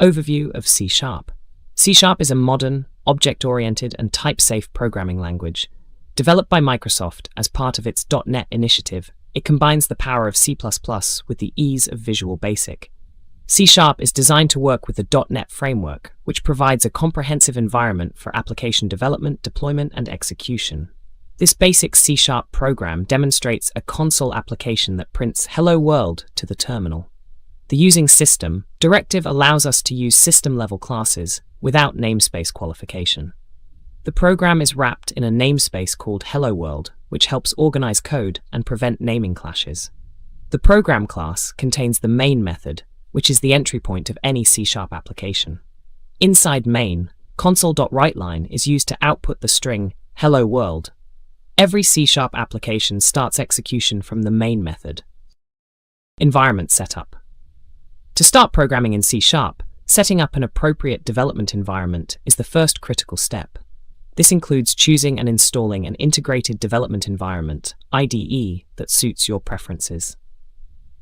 Overview of C#. C# is a modern, object-oriented and type-safe programming language. Developed by Microsoft as part of its .NET initiative, it combines the power of C++ with the ease of Visual Basic. C# is designed to work with the .NET framework, which provides a comprehensive environment for application development, deployment, and execution. This basic C# program demonstrates a console application that prints "Hello World" to the terminal. The using system directive allows us to use system-level classes without namespace qualification. The program is wrapped in a namespace called Hello World, which helps organize code and prevent naming clashes. The program class contains the main method, which is the entry point of any C# application. Inside main, console.writeLine is used to output the string "Hello World." Every C# application starts execution from the main method. Environment setup. To start programming in C#, setting up an appropriate development environment is the first critical step. This includes choosing and installing an integrated development environment, IDE, that suits your preferences.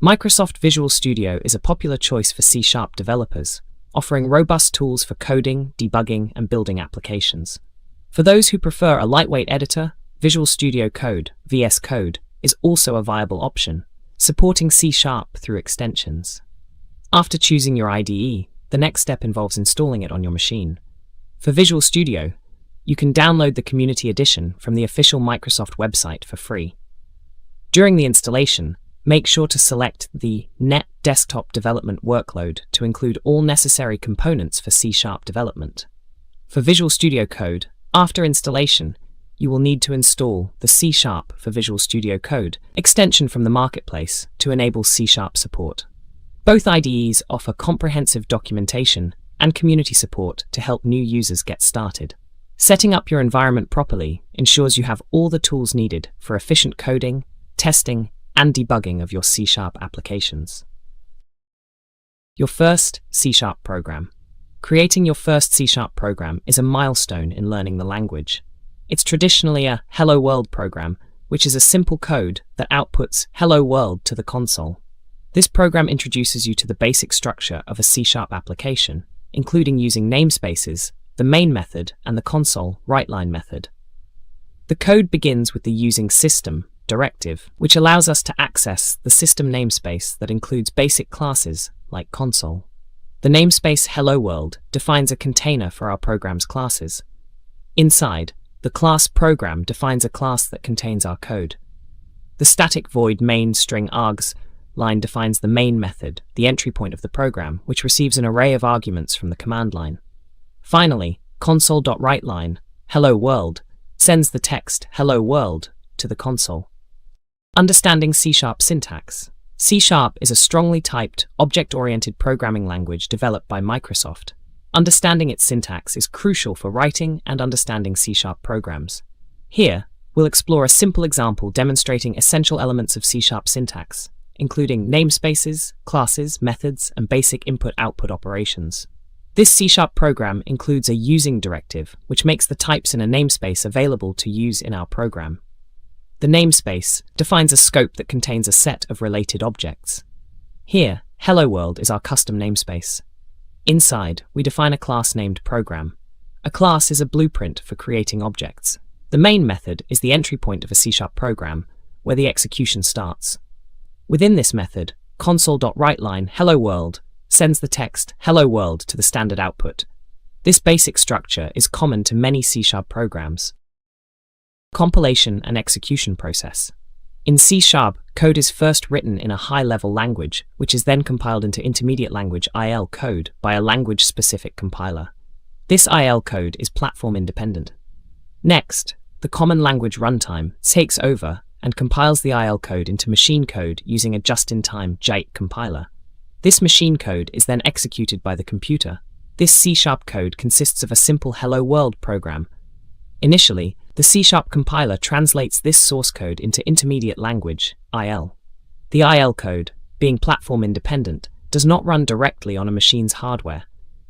Microsoft Visual Studio is a popular choice for C# developers, offering robust tools for coding, debugging, and building applications. For those who prefer a lightweight editor, Visual Studio Code, VS Code, is also a viable option, supporting C# through extensions. After choosing your IDE, the next step involves installing it on your machine. For Visual Studio, you can download the Community Edition from the official Microsoft website for free. During the installation, make sure to select the Net Desktop Development workload to include all necessary components for C# development. For Visual Studio Code, after installation, you will need to install the C# for Visual Studio Code extension from the marketplace to enable C# support. Both IDEs offer comprehensive documentation and community support to help new users get started. Setting up your environment properly ensures you have all the tools needed for efficient coding, testing, and debugging of your C# applications. Your first C# program. Creating your first C# program is a milestone in learning the language. It's traditionally a Hello World program, which is a simple code that outputs Hello World to the console. This program introduces you to the basic structure of a C# application, including using namespaces, the main method, and the console.writeLine method. The code begins with the using system directive, which allows us to access the system namespace that includes basic classes like console. The namespace Hello World defines a container for our program's classes. Inside, the class program defines a class that contains our code. The static void main string args line defines the main method, the entry point of the program, which receives an array of arguments from the command line. Finally, console.writeLine, Hello World, sends the text Hello World to the console. Understanding C# syntax. C# is a strongly typed, object-oriented programming language developed by Microsoft. Understanding its syntax is crucial for writing and understanding C# programs. Here, we'll explore a simple example demonstrating essential elements of C# syntax, including namespaces, classes, methods, and basic input-output operations. This C# program includes a using directive, which makes the types in a namespace available to use in our program. The namespace defines a scope that contains a set of related objects. Here, Hello World is our custom namespace. Inside, we define a class named Program. A class is a blueprint for creating objects. The main method is the entry point of a C# program, where the execution starts. Within this method, console.writeLine Hello World sends the text Hello World to the standard output. This basic structure is common to many C# programs. Compilation and execution process. In C#, code is first written in a high-level language, which is then compiled into intermediate language IL code by a language-specific compiler. This IL code is platform-independent. Next, the Common Language Runtime takes over and compiles the IL code into machine code using a just-in-time JIT compiler. This machine code is then executed by the computer. This C# code consists of a simple Hello World program. Initially, the C# compiler translates this source code into intermediate language, IL. The IL code, being platform-independent, does not run directly on a machine's hardware.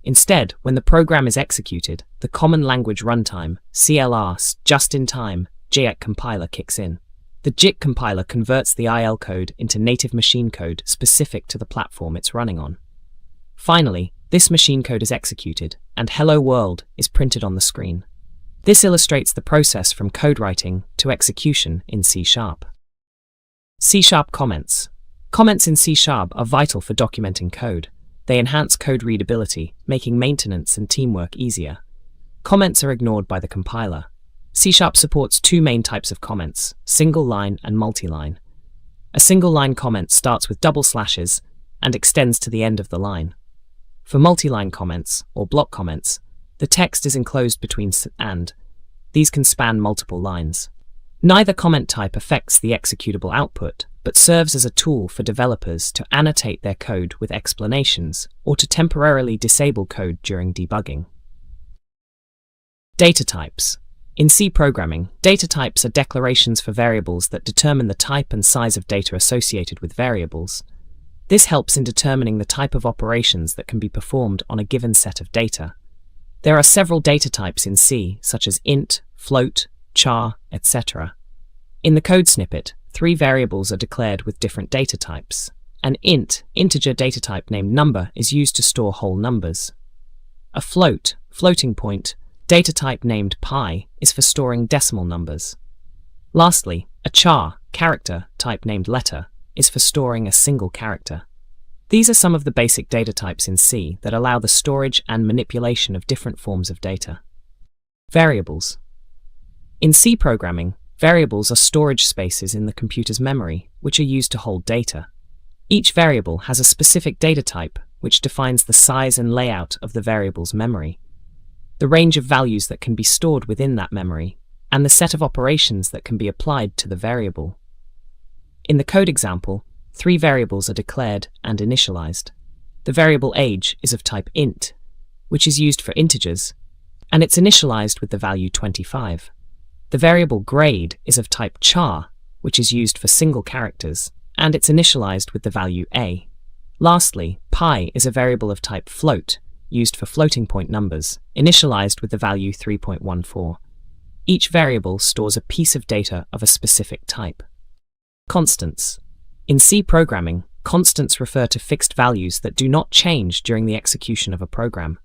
Instead, when the program is executed, the Common Language Runtime, CLR's just-in-time JIT compiler kicks in. The JIT compiler converts the IL code into native machine code specific to the platform it's running on. Finally, this machine code is executed, and "Hello World" is printed on the screen. This illustrates the process from code writing to execution in C#. C# comments. Comments in C# are vital for documenting code. They enhance code readability, making maintenance and teamwork easier. Comments are ignored by the compiler. C# supports two main types of comments, single-line and multi-line. A single-line comment starts with double slashes and extends to the end of the line. For multi-line comments, or block comments, the text is enclosed between and. These can span multiple lines. Neither comment type affects the executable output, but serves as a tool for developers to annotate their code with explanations or to temporarily disable code during debugging. Data types. In C programming, data types are declarations for variables that determine the type and size of data associated with variables. This helps in determining the type of operations that can be performed on a given set of data. There are several data types in C, such as int, float, char, etc. In the code snippet, 3 variables are declared with different data types. An int, integer data type named number, is used to store whole numbers. A float, floating point, data type named pi, is for storing decimal numbers. Lastly, a char, character type named letter, is for storing a single character. These are some of the basic data types in C that allow the storage and manipulation of different forms of data. Variables. In C programming, variables are storage spaces in the computer's memory, which are used to hold data. Each variable has a specific data type, which defines the size and layout of the variable's memory, the range of values that can be stored within that memory, and the set of operations that can be applied to the variable. In the code example, 3 variables are declared and initialized. The variable age is of type int, which is used for integers, and it's initialized with the value 25. The variable grade is of type char, which is used for single characters, and it's initialized with the value a. Lastly, pi is a variable of type float, used for floating point numbers, initialized with the value 3.14. Each variable stores a piece of data of a specific type. Constants. In C programming, constants refer to fixed values that do not change during the execution of a program.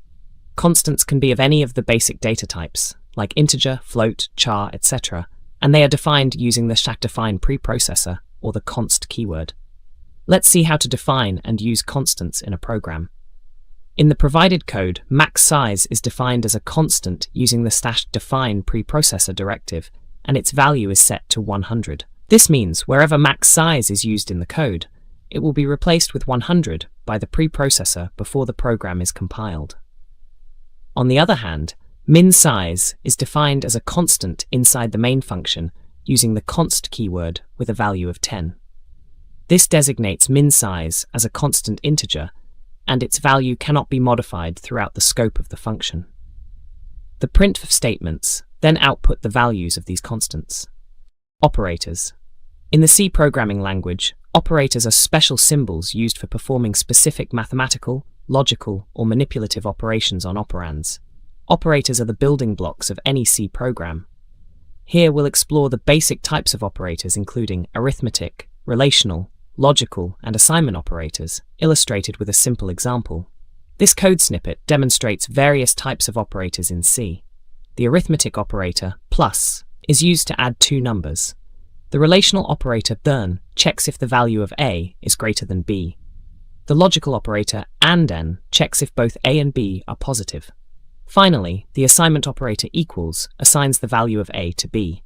Constants can be of any of the basic data types, like integer, float, char, etc., and they are defined using the stackDefine preprocessor, or the const keyword. Let's see how to define and use constants in a program. In the provided code, max size is defined as a constant using the stackDefine preprocessor directive, and its value is set to 100. This means wherever max size is used in the code, it will be replaced with 100 by the preprocessor before the program is compiled. On the other hand, min size is defined as a constant inside the main function using the const keyword with a value of 10. This designates min size as a constant integer, and its value cannot be modified throughout the scope of the function. The printf statements then output the values of these constants. Operators. In the C programming language, operators are special symbols used for performing specific mathematical, logical, or manipulative operations on operands. Operators are the building blocks of any C program. Here we'll explore the basic types of operators, including arithmetic, relational, logical, and assignment operators, illustrated with a simple example. This code snippet demonstrates various types of operators in C. The arithmetic operator, plus, is used to add 2 numbers. The relational operator, then, checks if the value of a is greater than b. The logical operator, and n, checks if both a and b are positive. Finally, the assignment operator, equals, assigns the value of a to b.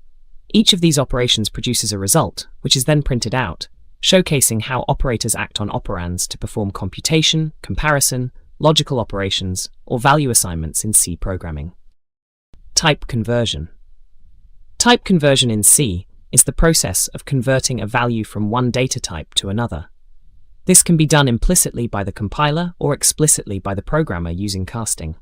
Each of these operations produces a result, which is then printed out, showcasing how operators act on operands to perform computation, comparison, logical operations, or value assignments in C programming. Type conversion. Type conversion in C is the process of converting a value from one data type to another. This can be done implicitly by the compiler or explicitly by the programmer using casting.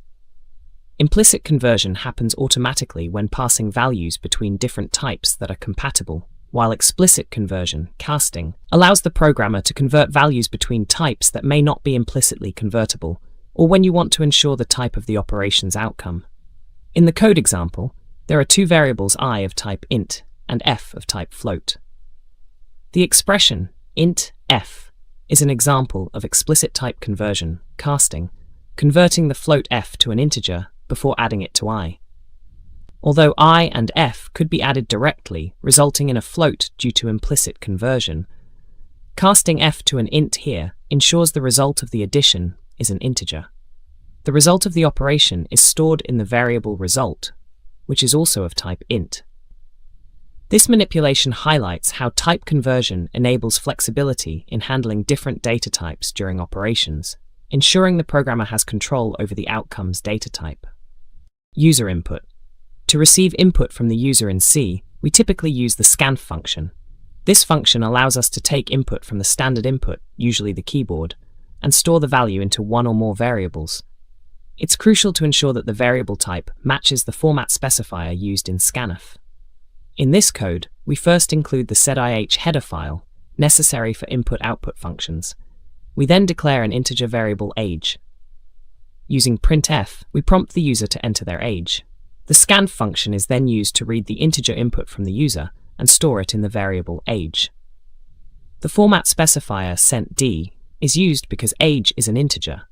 Implicit conversion happens automatically when passing values between different types that are compatible, while explicit conversion, casting, allows the programmer to convert values between types that may not be implicitly convertible, or when you want to ensure the type of the operation's outcome. In the code example, there are 2 variables I of type int and f of type float. The expression int f is an example of explicit type conversion, casting, converting the float f to an integer before adding it to I. Although I and f could be added directly, resulting in a float due to implicit conversion, casting f to an int here ensures the result of the addition is an integer. The result of the operation is stored in the variable result, which is also of type int. This manipulation highlights how type conversion enables flexibility in handling different data types during operations, ensuring the programmer has control over the outcome's data type. User input. To receive input from the user in C, we typically use the scanf function. This function allows us to take input from the standard input, usually the keyboard, and store the value into one or more variables. It's crucial to ensure that the variable type matches the format specifier used in scanf. In this code, we first include the setIh header file, necessary for input-output functions. We then declare an integer variable age. Using printf, we prompt the user to enter their age. The scanf function is then used to read the integer input from the user and store it in the variable age. The format specifier $d is used because age is an integer.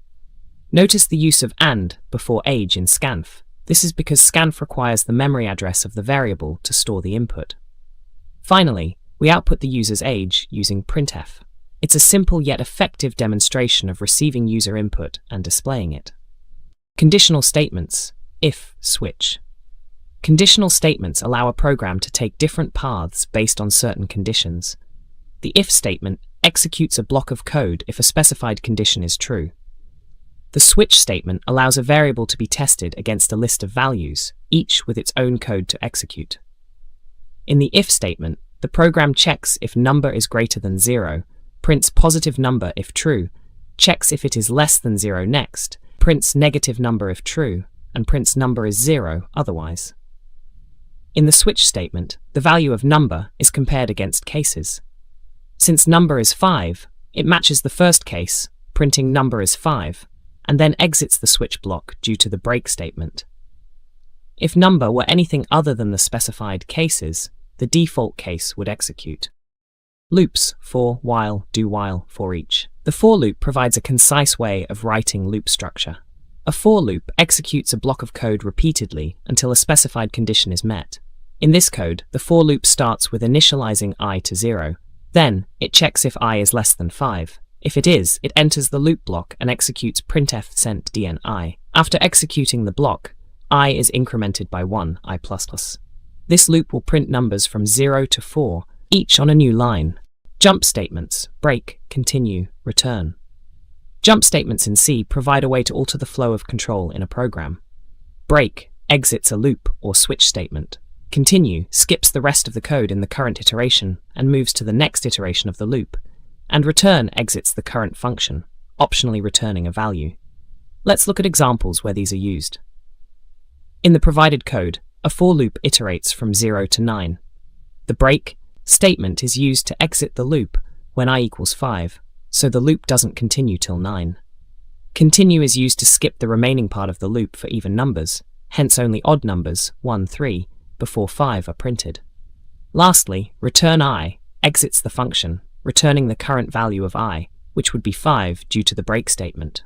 Notice the use of and before age in scanf. This is because scanf requires the memory address of the variable to store the input. Finally, we output the user's age using printf. It's a simple yet effective demonstration of receiving user input and displaying it. Conditional statements, if, switch. Conditional statements allow a program to take different paths based on certain conditions. The if statement executes a block of code if a specified condition is true. The switch statement allows a variable to be tested against a list of values, each with its own code to execute. In the if statement, the program checks if number is greater than 0, prints positive number if true, checks if it is less than 0 next, prints negative number if true, and prints number is 0 otherwise. In the switch statement, the value of number is compared against cases. Since number is 5, it matches the first case, printing number is 5, and then exits the switch block due to the break statement. If number were anything other than the specified cases, the default case would execute. Loops, for, while, do while, for each. The for loop provides a concise way of writing loop structure. A for loop executes a block of code repeatedly until a specified condition is met. In this code, the for loop starts with initializing I to 0. Then, it checks if I is less than 5. If it is, it enters the loop block and executes printf $dni. After executing the block, I is incremented by 1, I++. This loop will print numbers from 0 to 4, each on a new line. Jump statements, break, continue, return. Jump statements in C provide a way to alter the flow of control in a program. Break exits a loop or switch statement. Continue skips the rest of the code in the current iteration and moves to the next iteration of the loop. And return exits the current function, optionally returning a value. Let's look at examples where these are used. In the provided code, a for loop iterates from 0 to 9. The break statement is used to exit the loop when I equals 5, so the loop doesn't continue till 9. Continue is used to skip the remaining part of the loop for even numbers, hence only odd numbers, 1, 3, before 5 are printed. Lastly, return I exits the function, returning the current value of I, which would be 5 due to the break statement.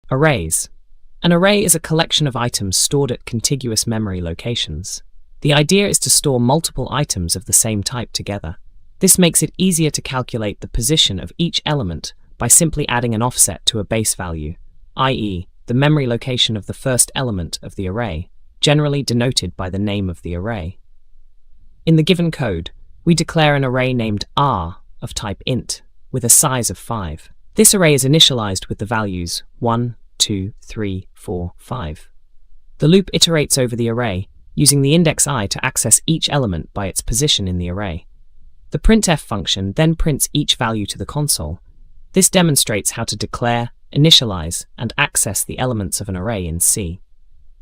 Arrays. An array is a collection of items stored at contiguous memory locations. The idea is to store multiple items of the same type together. This makes it easier to calculate the position of each element by simply adding an offset to a base value, i.e., the memory location of the first element of the array, generally denoted by the name of the array. In the given code, we declare an array named R of type int with a size of 5. This array is initialized with the values 1, 2, 3, 4, 5. The loop iterates over the array, using the index I to access each element by its position in the array. The printf function then prints each value to the console. This demonstrates how to declare, initialize, and access the elements of an array in C.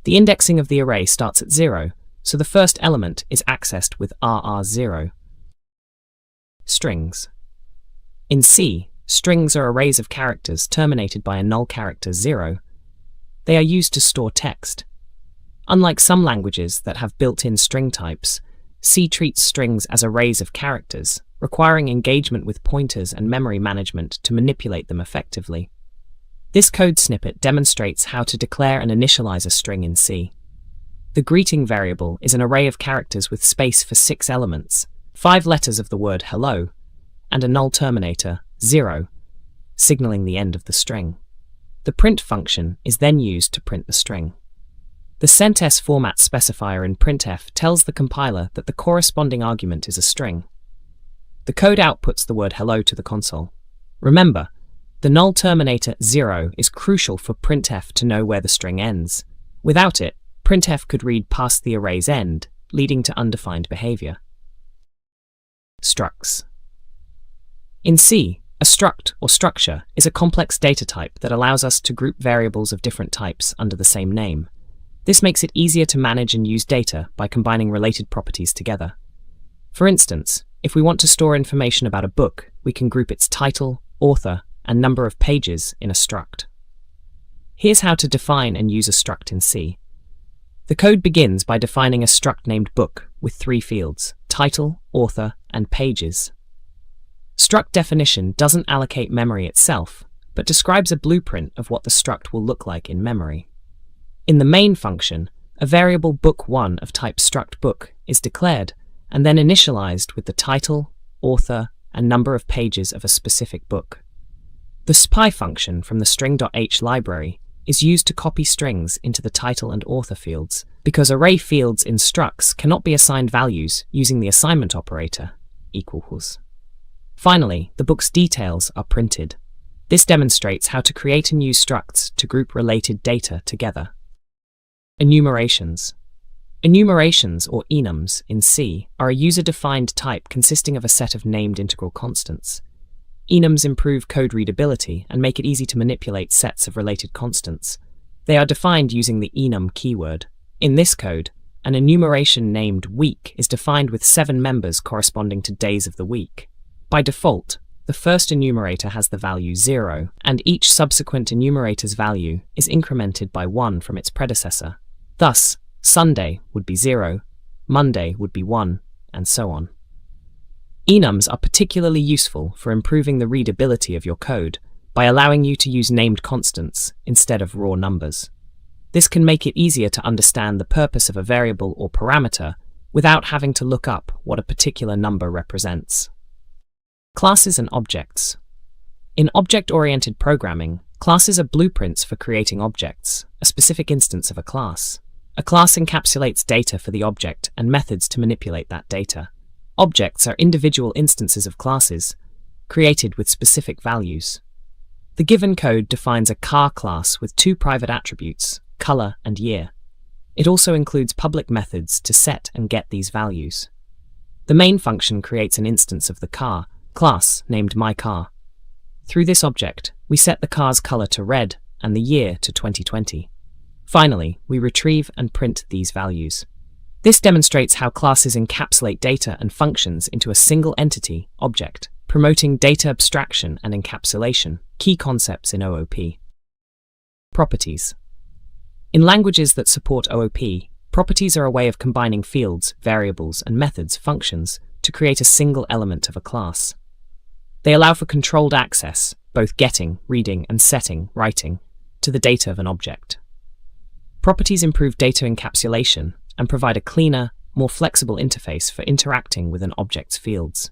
The indexing of the array starts at 0, so the first element is accessed with RR0. Strings. In C, strings are arrays of characters terminated by a null character 0. They are used to store text. Unlike some languages that have built-in string types, C treats strings as arrays of characters, requiring engagement with pointers and memory management to manipulate them effectively. This code snippet demonstrates how to declare and initialize a string in C. The greeting variable is an array of characters with space for 6 elements, 5 letters of the word hello, and a null terminator, 0, signaling the end of the string. The print function is then used to print the string. The CentS format specifier in printf tells the compiler that the corresponding argument is a string. The code outputs the word hello to the console. Remember, the null terminator 0 is crucial for printf to know where the string ends. Without it, printf could read past the array's end, leading to undefined behavior. Structs. In C, a struct or structure is a complex data type that allows us to group variables of different types under the same name. This makes it easier to manage and use data by combining related properties together. For instance, if we want to store information about a book, we can group its title, author, and number of pages in a struct. Here's how to define and use a struct in C. The code begins by defining a struct named book with 3 fields: title, author, and pages. Struct definition doesn't allocate memory itself, but describes a blueprint of what the struct will look like in memory. In the main function, a variable book1 of type struct book is declared and then initialized with the title, author, and number of pages of a specific book. The spy function from the string.h library is used to copy strings into the title and author fields, because array fields in structs cannot be assigned values using the assignment operator, equals. Finally, the book's details are printed. This demonstrates how to create and use structs to group related data together. Enumerations. Enumerations, or enums, in C are a user-defined type consisting of a set of named integral constants. Enums improve code readability and make it easy to manipulate sets of related constants. They are defined using the enum keyword. In this code, an enumeration named week is defined with 7 members corresponding to days of the week. By default, the first enumerator has the value 0, and each subsequent enumerator's value is incremented by 1 from its predecessor. Thus, Sunday would be 0, Monday would be 1, and so on. Enums are particularly useful for improving the readability of your code by allowing you to use named constants instead of raw numbers. This can make it easier to understand the purpose of a variable or parameter without having to look up what a particular number represents. Classes and objects. In object-oriented programming, classes are blueprints for creating objects, a specific instance of a class. A class encapsulates data for the object and methods to manipulate that data. Objects are individual instances of classes, created with specific values. The given code defines a car class with 2 private attributes, color and year. It also includes public methods to set and get these values. The main function creates an instance of the car class named myCar. Through this object, we set the car's color to red and the year to 2020. Finally, we retrieve and print these values. This demonstrates how classes encapsulate data and functions into a single entity, object, promoting data abstraction and encapsulation, key concepts in OOP. Properties. In languages that support OOP, properties are a way of combining fields, variables, and methods, functions, to create a single element of a class. They allow for controlled access, both getting, reading, and setting, writing, to the data of an object. Properties improve data encapsulation and provide a cleaner, more flexible interface for interacting with an object's fields.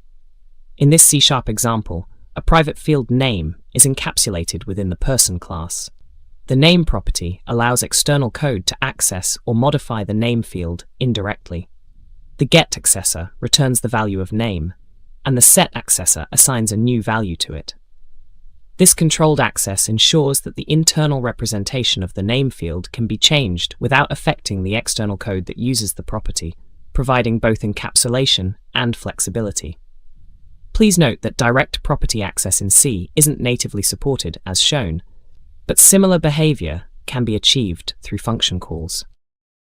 In this C# example, a private field name is encapsulated within the person class. The name property allows external code to access or modify the name field indirectly. The get accessor returns the value of name, and the set accessor assigns a new value to it. This controlled access ensures that the internal representation of the name field can be changed without affecting the external code that uses the property, providing both encapsulation and flexibility. Please note that direct property access in C isn't natively supported as shown, but similar behavior can be achieved through function calls.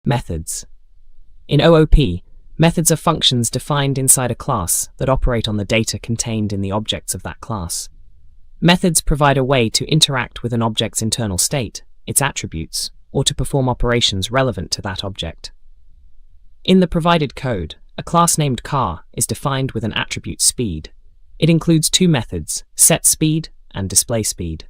Methods. In OOP, methods are functions defined inside a class that operate on the data contained in the objects of that class. Methods provide a way to interact with an object's internal state, its attributes, or to perform operations relevant to that object. In the provided code, a class named car is defined with an attribute speed. It includes 2 methods, setSpeed and displaySpeed.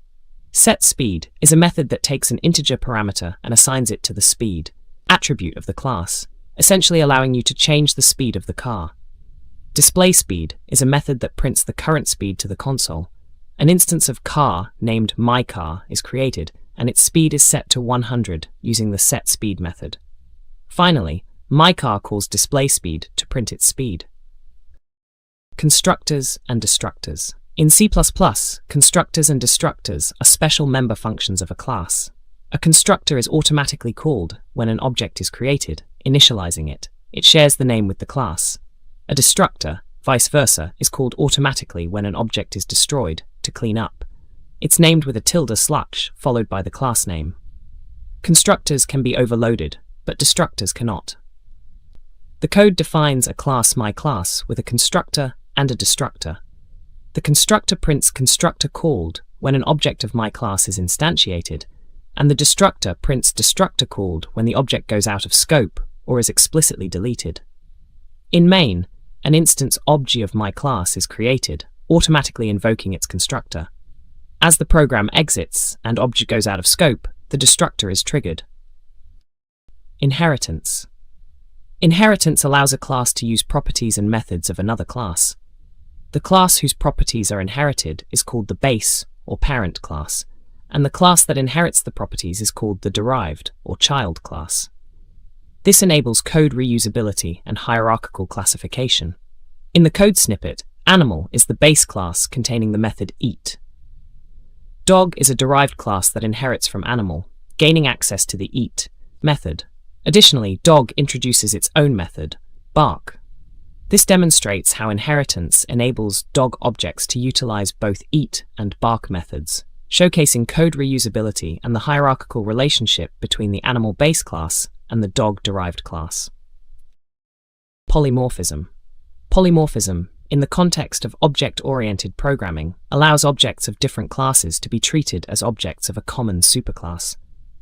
setSpeed is a method that takes an integer parameter and assigns it to the speed attribute of the class, essentially allowing you to change the speed of the car. DisplaySpeed is a method that prints the current speed to the console. An instance of car named myCar is created, and its speed is set to 100 using the setSpeed method. Finally, myCar calls DisplaySpeed to print its speed. Constructors and Destructors. In C++, constructors and destructors are special member functions of a class. A constructor is automatically called when an object is created, initializing it. It shares the name with the class. A destructor, vice versa, is called automatically when an object is destroyed, to clean up. It's named with a tilde/ followed by the class name. Constructors can be overloaded, but destructors cannot. The code defines a class myClass with a constructor and a destructor. The constructor prints constructor called when an object of myClass is instantiated, and the destructor prints destructor called when the object goes out of scope or is explicitly deleted. In main, an instance obj of myClass is created, automatically invoking its constructor. As the program exits and object goes out of scope, the destructor is triggered. Inheritance. Inheritance allows a class to use properties and methods of another class. The class whose properties are inherited is called the base or parent class, and the class that inherits the properties is called the derived or child class. This enables code reusability and hierarchical classification. In the code snippet, animal is the base class containing the method eat. Dog is a derived class that inherits from animal, gaining access to the eat method. Additionally, dog introduces its own method, bark. This demonstrates how inheritance enables dog objects to utilize both eat and bark methods, showcasing code reusability and the hierarchical relationship between the animal base class and the dog-derived class. Polymorphism. Polymorphism, in the context of object-oriented programming, allows objects of different classes to be treated as objects of a common superclass.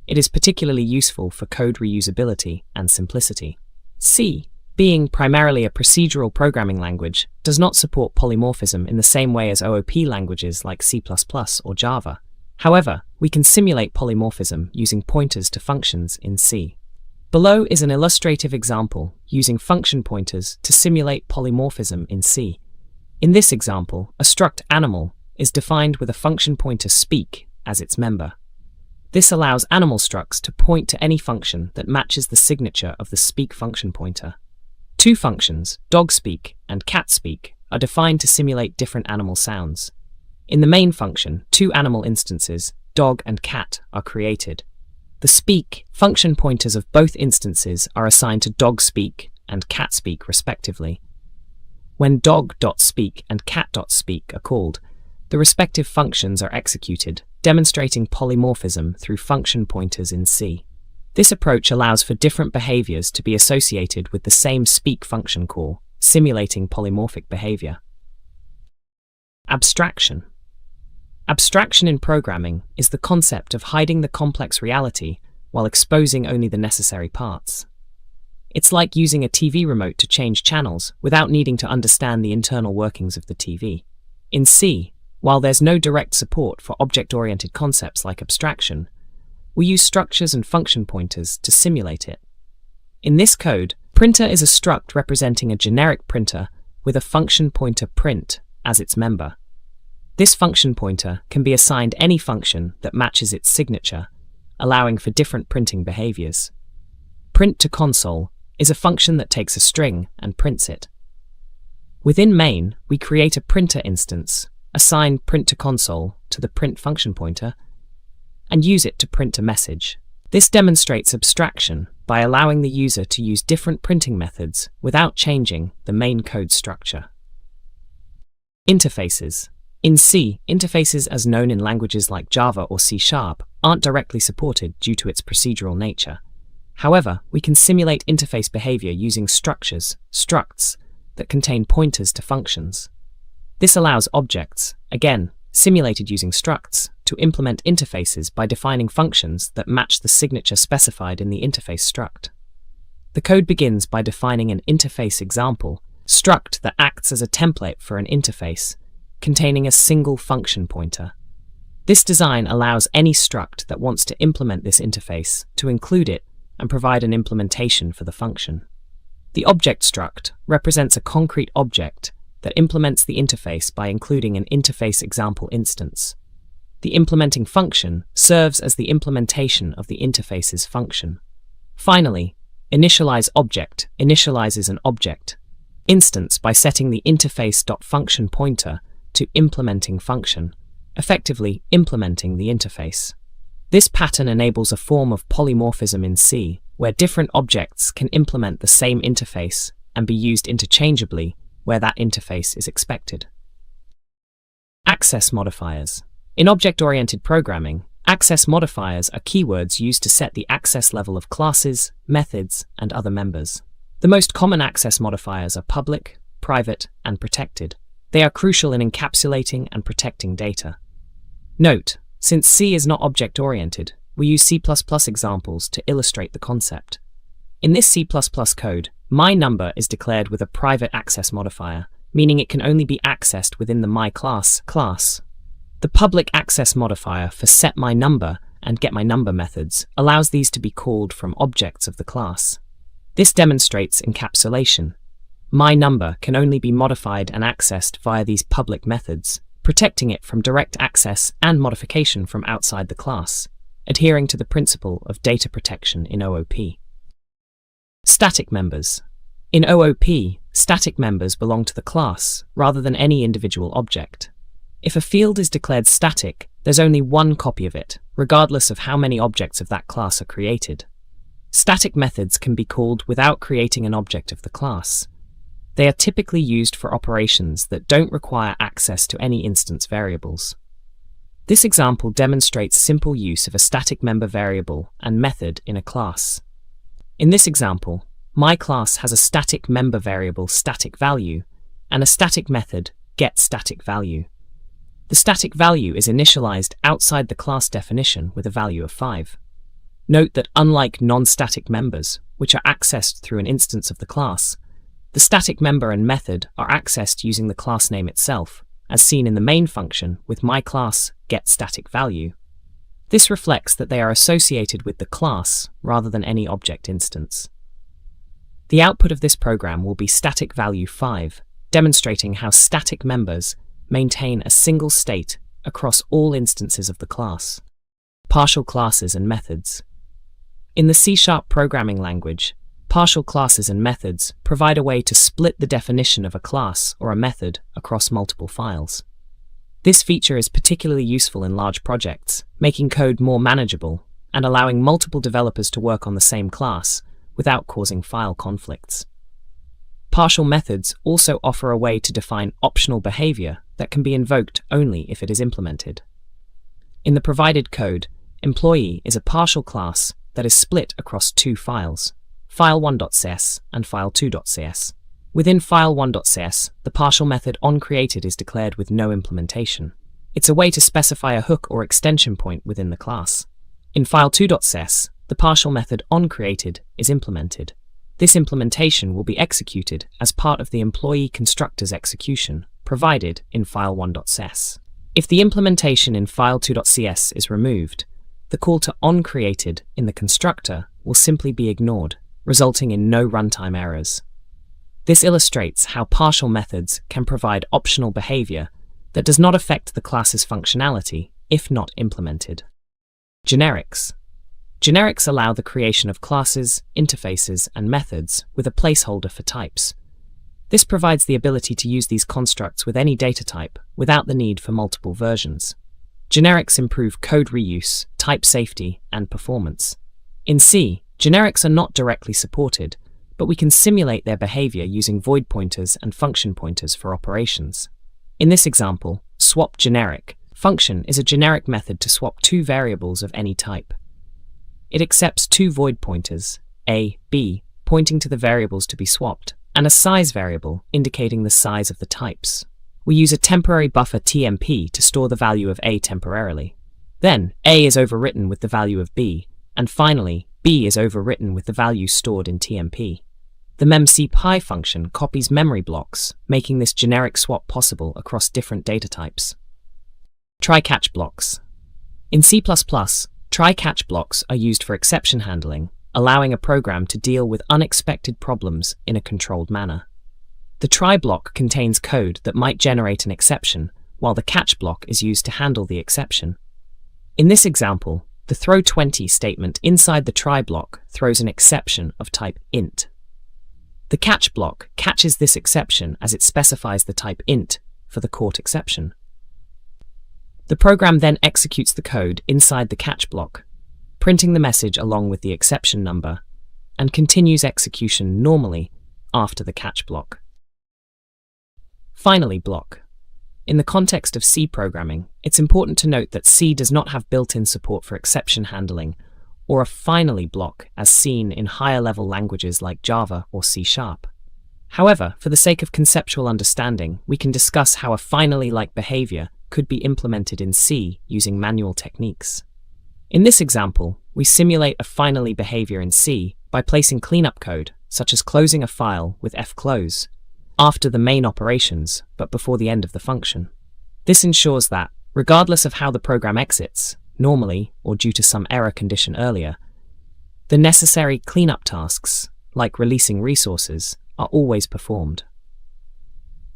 It is particularly useful for code reusability and simplicity. C, being primarily a procedural programming language, does not support polymorphism in the same way as OOP languages like C++ or Java. However, we can simulate polymorphism using pointers to functions in C. Below is an illustrative example using function pointers to simulate polymorphism in C. In this example, a struct animal is defined with a function pointer speak as its member. This allows animal structs to point to any function that matches the signature of the speak function pointer. Two functions, dogspeak and catspeak, are defined to simulate different animal sounds. In the main function, two animal instances, dog and cat, are created. The speak function pointers of both instances are assigned to dogspeak and catspeak respectively. When dog.speak and cat.speak are called, the respective functions are executed, demonstrating polymorphism through function pointers in C. This approach allows for different behaviors to be associated with the same speak function call, simulating polymorphic behavior. Abstraction. Abstraction in programming is the concept of hiding the complex reality while exposing only the necessary parts. It's like using a TV remote to change channels without needing to understand the internal workings of the TV. In C, while there's no direct support for object-oriented concepts like abstraction, we use structures and function pointers to simulate it. In this code, printer is a struct representing a generic printer with a function pointer print as its member. This function pointer can be assigned any function that matches its signature, allowing for different printing behaviors. Print to console is a function that takes a string and prints it. Within main, we create a printer instance, assign print to console to the print function pointer, and use it to print a message. This demonstrates abstraction by allowing the user to use different printing methods without changing the main code structure. Interfaces. In C, interfaces as known in languages like Java or C# aren't directly supported due to its procedural nature. However, we can simulate interface behavior using structures, structs, that contain pointers to functions. This allows objects, again, simulated using structs, to implement interfaces by defining functions that match the signature specified in the interface struct. The code begins by defining an interface example, struct that acts as a template for an interface, containing a single function pointer. This design allows any struct that wants to implement this interface to include it and provide an implementation for the function. The object struct represents a concrete object that implements the interface by including an interface example instance. The implementing function serves as the implementation of the interface's function. Finally, initialize object initializes an object instance by setting the interface.function pointer to implementing function, effectively implementing the interface. This pattern enables a form of polymorphism in C, where different objects can implement the same interface and be used interchangeably where that interface is expected. Access modifiers. In object-oriented programming, access modifiers are keywords used to set the access level of classes, methods, and other members. The most common access modifiers are public, private, and protected. They are crucial in encapsulating and protecting data. Note, since C is not object-oriented, we use C++ examples to illustrate the concept. In this C++ code, myNumber is declared with a private access modifier, meaning it can only be accessed within the myClass class. The public access modifier for setMyNumber and getMyNumber methods allows these to be called from objects of the class. This demonstrates encapsulation. MyNumber can only be modified and accessed via these public methods, protecting it from direct access and modification from outside the class, adhering to the principle of data protection in OOP. Static members. In OOP, static members belong to the class rather than any individual object. If a field is declared static, there's only one copy of it, regardless of how many objects of that class are created. Static methods can be called without creating an object of the class. They are typically used for operations that don't require access to any instance variables. This example demonstrates simple use of a static member variable and method in a class. In this example, my class has a static member variable static value and a static method getStaticValue. The static value is initialized outside the class definition with a value of 5. Note that unlike non-static members, which are accessed through an instance of the class, the static member and method are accessed using the class name itself, as seen in the main function with myClass getStaticValue. This reflects that they are associated with the class rather than any object instance. The output of this program will be static value 5, demonstrating how static members maintain a single state across all instances of the class. Partial classes and methods. In the C# programming language, partial classes and methods provide a way to split the definition of a class or a method across multiple files. This feature is particularly useful in large projects, making code more manageable and allowing multiple developers to work on the same class without causing file conflicts. Partial methods also offer a way to define optional behavior that can be invoked only if it is implemented. In the provided code, employee is a partial class that is split across two files, file1.cs and file2.cs. Within file1.cs, the partial method onCreated is declared with no implementation. It's a way to specify a hook or extension point within the class. In file2.cs, the partial method onCreated is implemented. This implementation will be executed as part of the employee constructor's execution provided in file1.cs. If the implementation in file2.cs is removed, the call to onCreated in the constructor will simply be ignored, resulting in no runtime errors. This illustrates how partial methods can provide optional behavior that does not affect the class's functionality if not implemented. Generics. Generics allow the creation of classes, interfaces, and methods with a placeholder for types. This provides the ability to use these constructs with any data type without the need for multiple versions. Generics improve code reuse, type safety, and performance. In C, generics are not directly supported, but we can simulate their behavior using void pointers and function pointers for operations. In this example, swapGeneric function is a generic method to swap two variables of any type. It accepts two void pointers, a, b, pointing to the variables to be swapped, and a size variable indicating the size of the types. We use a temporary buffer TMP to store the value of a temporarily. Then, a is overwritten with the value of b, and finally, b is overwritten with the value stored in TMP. The memcpy function copies memory blocks, making this generic swap possible across different data types. Try-catch blocks. In C++, try-catch blocks are used for exception handling, allowing a program to deal with unexpected problems in a controlled manner. The try block contains code that might generate an exception, while the catch block is used to handle the exception. In this example, the throw 20 statement inside the try block throws an exception of type int. The catch block catches this exception as it specifies the type int for the caught exception. The program then executes the code inside the catch block, printing the message along with the exception number, and continues execution normally after the catch block. Finally block. In the context of C programming, it's important to note that C does not have built-in support for exception handling or a finally block as seen in higher-level languages like Java or C#. However, for the sake of conceptual understanding, we can discuss how a finally-like behavior could be implemented in C using manual techniques. In this example, we simulate a finally behavior in C by placing cleanup code, such as closing a file with fclose, after the main operations, but before the end of the function. This ensures that, regardless of how the program exits, normally or due to some error condition earlier, the necessary cleanup tasks, like releasing resources, are always performed.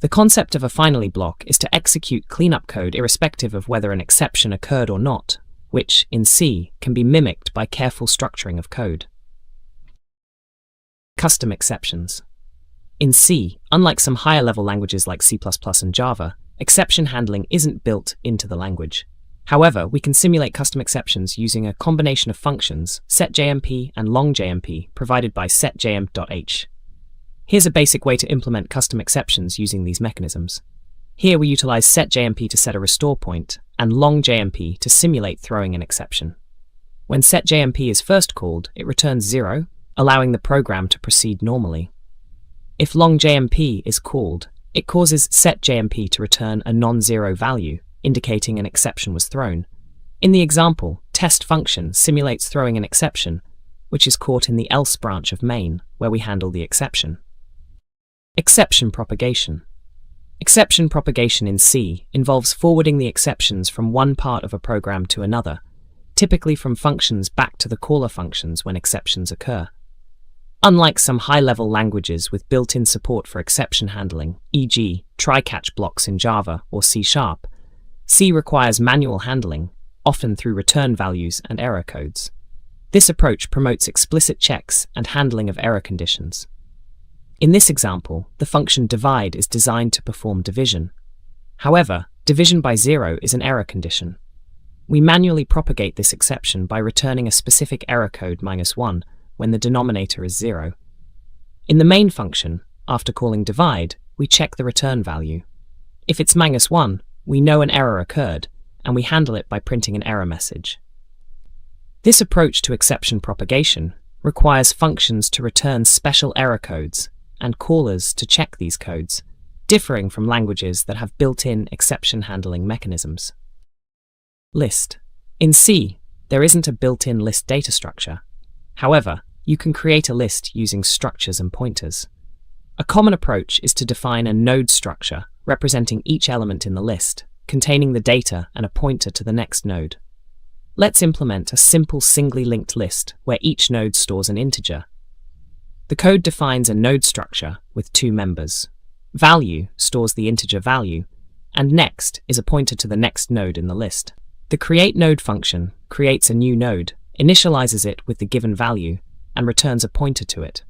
The concept of a finally block is to execute cleanup code irrespective of whether an exception occurred or not, which, in C, can be mimicked by careful structuring of code. Custom exceptions. In C, unlike some higher-level languages like C++ and Java, exception handling isn't built into the language. However, we can simulate custom exceptions using a combination of functions, setJMP and longjmp, provided by setjmp.h. Here's a basic way to implement custom exceptions using these mechanisms. Here we utilize setJMP to set a restore point, and longjmp to simulate throwing an exception. When setJMP is first called, it returns 0, allowing the program to proceed normally. If longjmp is called, it causes setJMP to return a non-zero value, indicating an exception was thrown. In the example, test function simulates throwing an exception, which is caught in the else branch of main, where we handle the exception. Exception propagation. Exception propagation in C involves forwarding the exceptions from one part of a program to another, typically from functions back to the caller functions when exceptions occur. Unlike some high-level languages with built-in support for exception handling, e.g., try-catch blocks in Java or C#, C requires manual handling, often through return values and error codes. This approach promotes explicit checks and handling of error conditions. In this example, the function divide is designed to perform division. However, division by 0 is an error condition. We manually propagate this exception by returning a specific error code -1 when the denominator is 0. In the main function, after calling divide, we check the return value. If it's -1, we know an error occurred, and we handle it by printing an error message. This approach to exception propagation requires functions to return special error codes and callers to check these codes, differing from languages that have built-in exception handling mechanisms. List. In C, there isn't a built-in list data structure. However, you can create a list using structures and pointers. A common approach is to define a node structure representing each element in the list, containing the data and a pointer to the next node. Let's implement a simple singly linked list where each node stores an integer. The code defines a node structure with two members. Value stores the integer value, and next is a pointer to the next node in the list. The createNode function creates a new node, initializes it with the given value, and returns a pointer to it.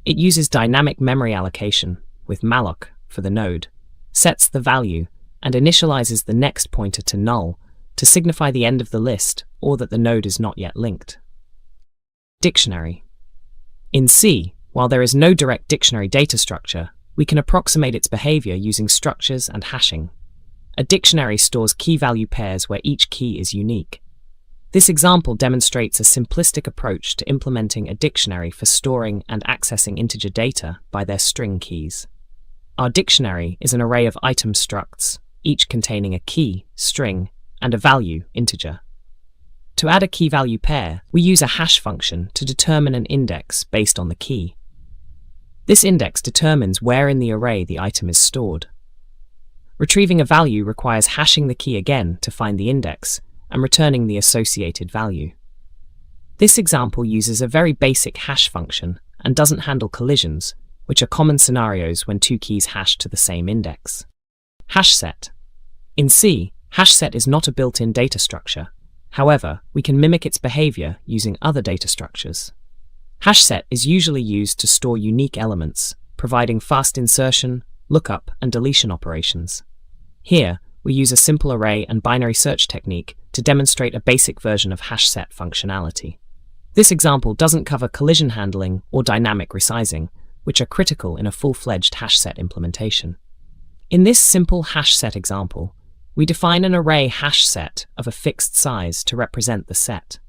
It uses dynamic memory allocation, with malloc, for the node, sets the value, and initializes the next pointer to null to signify the end of the list or that the node is not yet linked. Dictionary. In C, while there is no direct dictionary data structure, we can approximate its behavior using structures and hashing. A dictionary stores key-value pairs where each key is unique. This example demonstrates a simplistic approach to implementing a dictionary for storing and accessing integer data by their string keys. Our dictionary is an array of item structs, each containing a key, string, and a value, integer. To add a key-value pair, we use a hash function to determine an index based on the key. This index determines where in the array the item is stored. Retrieving a value requires hashing the key again to find the index, and returning the associated value. This example uses a very basic hash function and doesn't handle collisions, which are common scenarios when two keys hash to the same index. Hashset. In C, Hashset is not a built-in data structure. However, we can mimic its behavior using other data structures. Hashset is usually used to store unique elements, providing fast insertion, lookup, and deletion operations. Here, we use a simple array and binary search technique to demonstrate a basic version of Hashset functionality. This example doesn't cover collision handling or dynamic resizing, which are critical in a full-fledged Hashset implementation. In this simple Hashset example, we define an array Hashset of a fixed size to represent the set.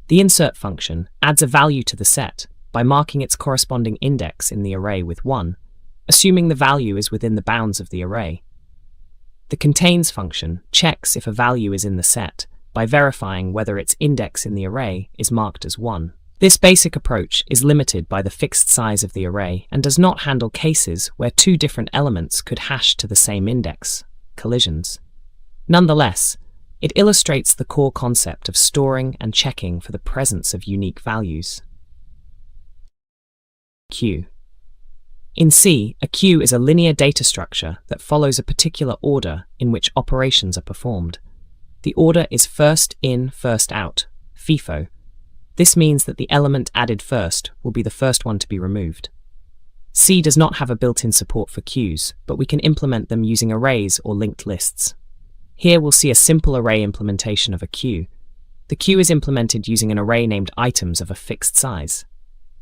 The insert function adds a value to the set by marking its corresponding index in the array with 1, assuming the value is within the bounds of the array. The contains function checks if a value is in the set by verifying whether its index in the array is marked as 1. This basic approach is limited by the fixed size of the array and does not handle cases where two different elements could hash to the same index, collisions. Nonetheless, it illustrates the core concept of storing and checking for the presence of unique values. Queue. In C, a queue is a linear data structure that follows a particular order in which operations are performed. The order is first in, first out, FIFO. This means that the element added first will be the first one to be removed. C does not have a built-in support for queues, but we can implement them using arrays or linked lists. Here we'll see a simple array implementation of a queue. The queue is implemented using an array named items of a fixed size.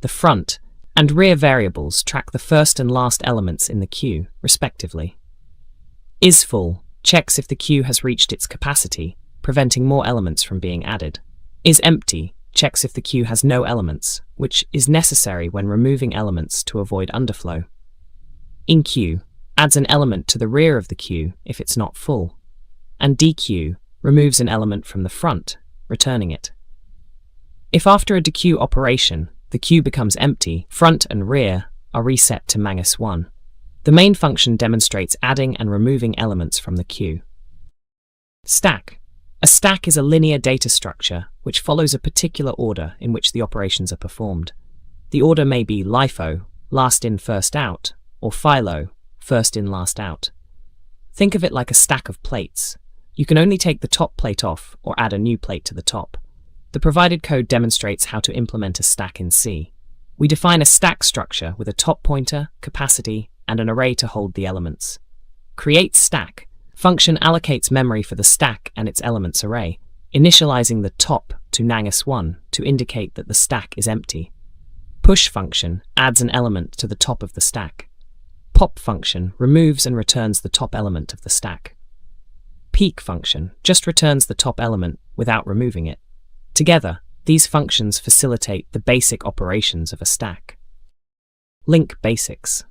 The front and rear variables track the first and last elements in the queue, respectively. IsFull checks if the queue has reached its capacity, preventing more elements from being added. IsEmpty checks if the queue has no elements, which is necessary when removing elements to avoid underflow. InQueue adds an element to the rear of the queue if it's not full. And dequeue removes an element from the front, returning it. If after a dequeue operation, the queue becomes empty, front and rear are reset to -1. The main function demonstrates adding and removing elements from the queue. Stack. A stack is a linear data structure which follows a particular order in which the operations are performed. The order may be LIFO, last in, first out, or FILO, first in, last out. Think of it like a stack of plates. You can only take the top plate off or add a new plate to the top. The provided code demonstrates how to implement a stack in C. We define a stack structure with a top pointer, capacity, and an array to hold the elements. createStack function allocates memory for the stack and its elements array, initializing the top to -1 to indicate that the stack is empty. Push function adds an element to the top of the stack. Pop function removes and returns the top element of the stack. Peek function just returns the top element without removing it. Together, these functions facilitate the basic operations of a stack. LINQ basics.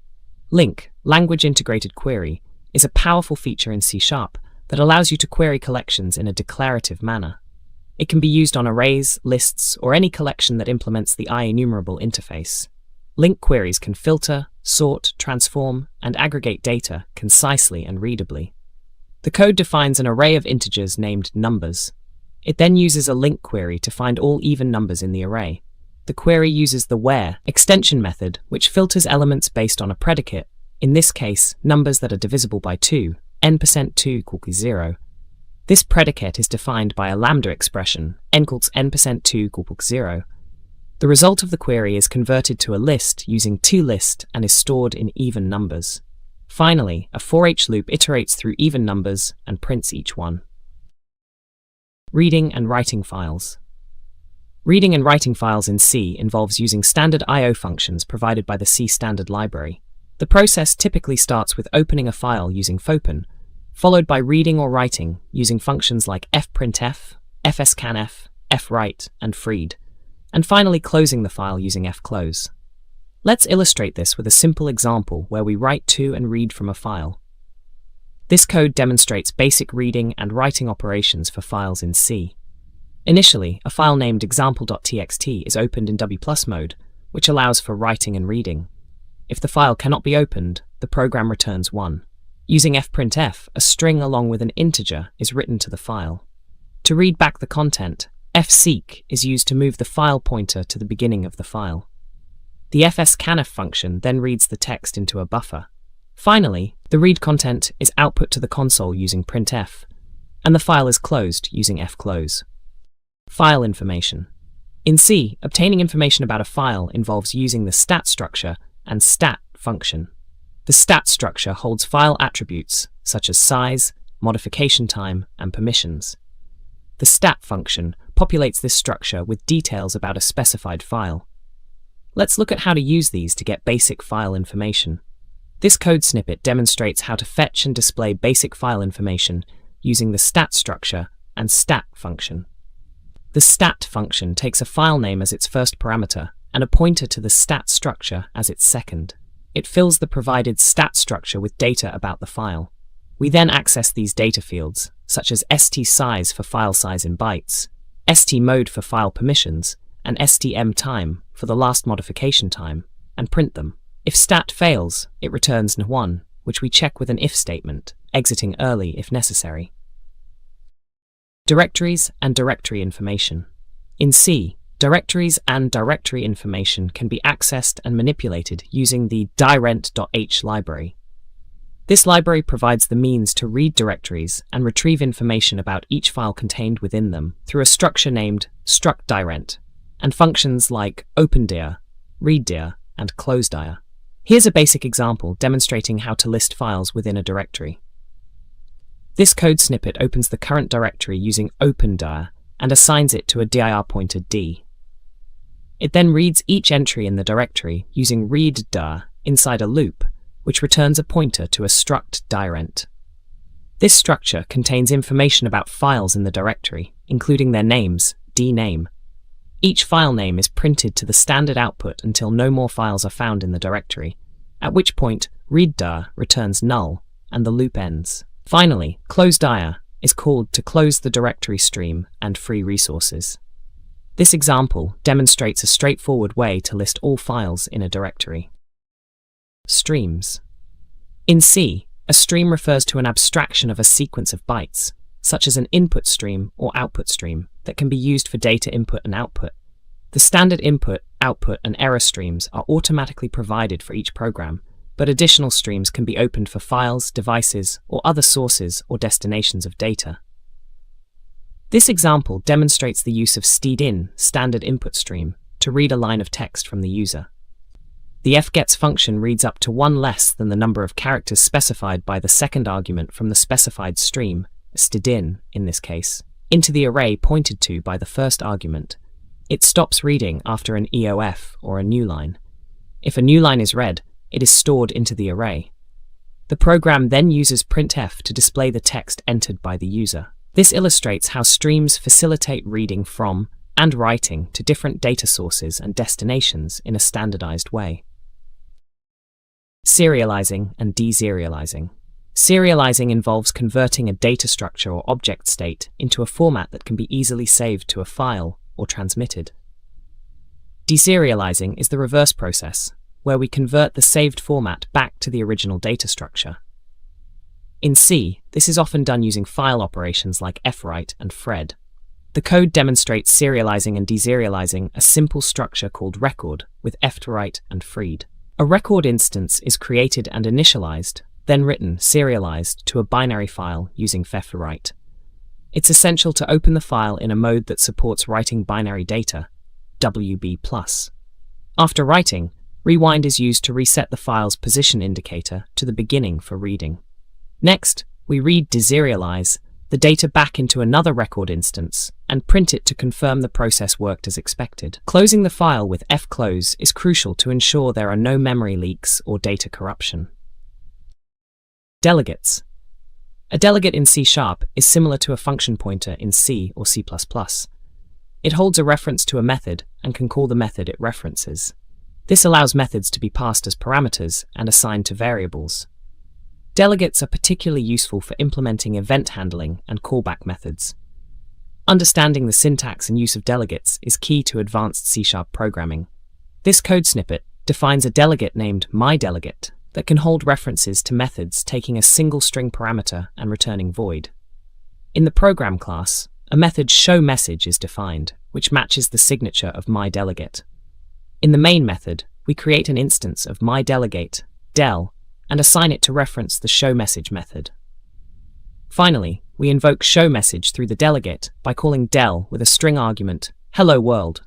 LINQ, language integrated query, is a powerful feature in C# that allows you to query collections in a declarative manner. It can be used on arrays, lists, or any collection that implements the IEnumerable interface. LINQ queries can filter, sort, transform, and aggregate data concisely and readably. The code defines an array of integers named numbers. It then uses a LINQ query to find all even numbers in the array. The query uses the where extension method, which filters elements based on a predicate, in this case, numbers that are divisible by 2, n%2 = 0. This predicate is defined by a Lambda expression, n = n%2 = 0. The result of the query is converted to a list using toList and is stored in even numbers. Finally, a for each loop iterates through even numbers and prints each one. Reading and writing files. Reading and writing files in C involves using standard I/O functions provided by the C standard library. The process typically starts with opening a file using fopen, followed by reading or writing using functions like fprintf, fscanf, fwrite, and freed, and finally closing the file using fclose. Let's illustrate this with a simple example where we write to and read from a file. This code demonstrates basic reading and writing operations for files in C. Initially, a file named example.txt is opened in W+ mode, which allows for writing and reading. If the file cannot be opened, the program returns 1. Using fprintf, a string along with an integer is written to the file. To read back the content, fseek is used to move the file pointer to the beginning of the file. The fscanf function then reads the text into a buffer. Finally, the read content is output to the console using printf, and the file is closed using fclose. File information. In C, obtaining information about a file involves using the stat structure and stat function. The stat structure holds file attributes such as size, modification time, and permissions. The stat function populates this structure with details about a specified file. Let's look at how to use these to get basic file information. This code snippet demonstrates how to fetch and display basic file information using the stat structure and stat function. The stat function takes a file name as its first parameter and a pointer to the stat structure as its second. It fills the provided stat structure with data about the file. We then access these data fields, such as st_size for file size in bytes, st_mode for file permissions, and st_mtime for the last modification time, and print them. If stat fails, it returns n1, which we check with an if statement, exiting early if necessary. Directories and directory information. In C, directories and directory information can be accessed and manipulated using the dirent.h library. This library provides the means to read directories and retrieve information about each file contained within them through a structure named struct_dirent and functions like opendir, readdir, and closedir. Here's a basic example demonstrating how to list files within a directory. This code snippet opens the current directory using opendir and assigns it to a dir pointer d. It then reads each entry in the directory using readdir inside a loop, which returns a pointer to a struct_dirent. This structure contains information about files in the directory, including their names, dname. Each file name is printed to the standard output until no more files are found in the directory, at which point readdir returns null and the loop ends. Finally, closedir is called to close the directory stream and free resources. This example demonstrates a straightforward way to list all files in a directory. Streams. In C, a stream refers to an abstraction of a sequence of bytes, such as an input stream or output stream, that can be used for data input and output. The standard input, output, and error streams are automatically provided for each program, but additional streams can be opened for files, devices, or other sources or destinations of data. This example demonstrates the use of stdin, standard input stream, to read a line of text from the user. The fgets function reads up to one less than the number of characters specified by the second argument from the specified stream, stdin in this case, into the array pointed to by the first argument. It stops reading after an EOF or a new line. If a new line is read, it is stored into the array. The program then uses printf to display the text entered by the user. This illustrates how streams facilitate reading from and writing to different data sources and destinations in a standardized way. Serializing and deserializing. Serializing involves converting a data structure or object state into a format that can be easily saved to a file or transmitted. Deserializing is the reverse process, where we convert the saved format back to the original data structure. In C, this is often done using file operations like fwrite and fred. The code demonstrates serializing and deserializing a simple structure called record with fwrite and freed. A record instance is created and initialized, then written, serialized, to a binary file using fwrite. It's essential to open the file in a mode that supports writing binary data, WB+. After writing, rewind is used to reset the file's position indicator to the beginning for reading. Next, we read deserialize the data back into another record instance and print it to confirm the process worked as expected. Closing the file with fclose is crucial to ensure there are no memory leaks or data corruption. Delegates. A delegate in C# is similar to a function pointer in C or C++. It holds a reference to a method and can call the method it references. This allows methods to be passed as parameters and assigned to variables. Delegates are particularly useful for implementing event handling and callback methods. Understanding the syntax and use of delegates is key to advanced C# programming. This code snippet defines a delegate named myDelegate that can hold references to methods taking a single string parameter and returning void. In the program class, a method showMessage is defined, which matches the signature of myDelegate. In the main method, we create an instance of myDelegate, del, and assign it to reference the showMessage method. Finally, we invoke showMessage through the delegate by calling del with a string argument, hello world.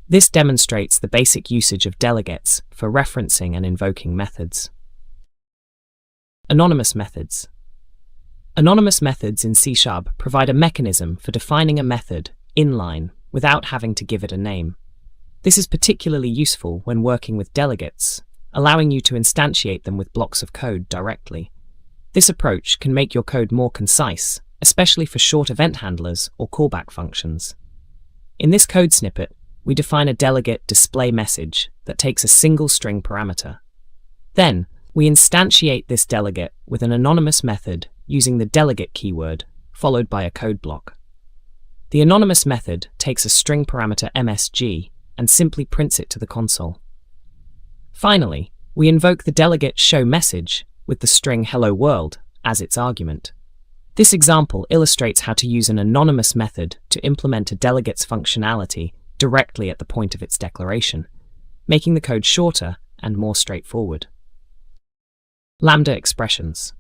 This demonstrates the basic usage of delegates for referencing and invoking methods. Anonymous methods. Anonymous methods in C# provide a mechanism for defining a method inline without having to give it a name. This is particularly useful when working with delegates, allowing you to instantiate them with blocks of code directly. This approach can make your code more concise, especially for short event handlers or callback functions. In this code snippet, we define a delegate display message that takes a single string parameter. Then, we instantiate this delegate with an anonymous method using the delegate keyword, followed by a code block. The anonymous method takes a string parameter msg and simply prints it to the console. Finally, we invoke the delegate showMessage with the string hello world as its argument. This example illustrates how to use an anonymous method to implement a delegate's functionality directly at the point of its declaration, making the code shorter and more straightforward. Lambda expressions.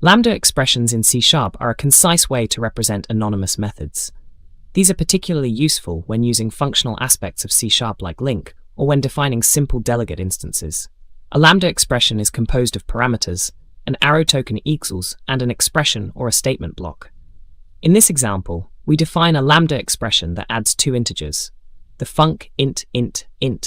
Lambda expressions in C# are a concise way to represent anonymous methods. These are particularly useful when using functional aspects of C# like LINQ or when defining simple delegate instances. A lambda expression is composed of parameters, an arrow token equals, and an expression or a statement block. In this example, we define a lambda expression that adds two integers. The func int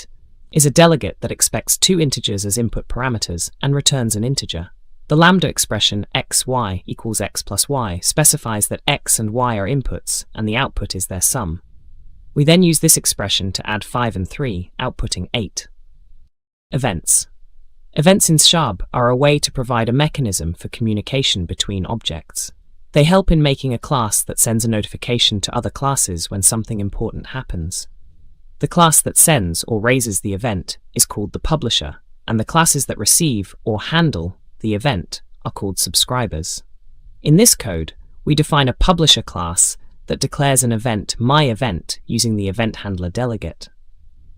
is a delegate that expects two integers as input parameters and returns an integer. The lambda expression xy equals x plus y specifies that x and y are inputs and the output is their sum. We then use this expression to add 5 and 3, outputting 8. Events. Events in C# are a way to provide a mechanism for communication between objects. They help in making a class that sends a notification to other classes when something important happens. The class that sends or raises the event is called the publisher, and the classes that receive or handle the event are called subscribers. In this code, we define a publisher class that declares an event myEvent using the event handler delegate.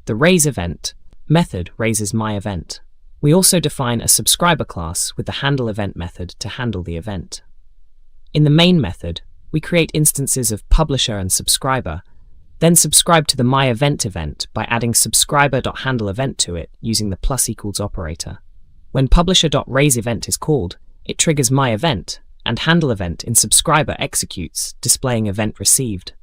The raise event method raises myEvent. We also define a subscriber class with the handle event method to handle the event. In the main method, we create instances of publisher and subscriber, then subscribe to the myEvent event by adding subscriber.handleEvent to it using the += operator. When publisher.raiseEvent is called, it triggers myEvent, and handleEvent in subscriber executes, displaying event received.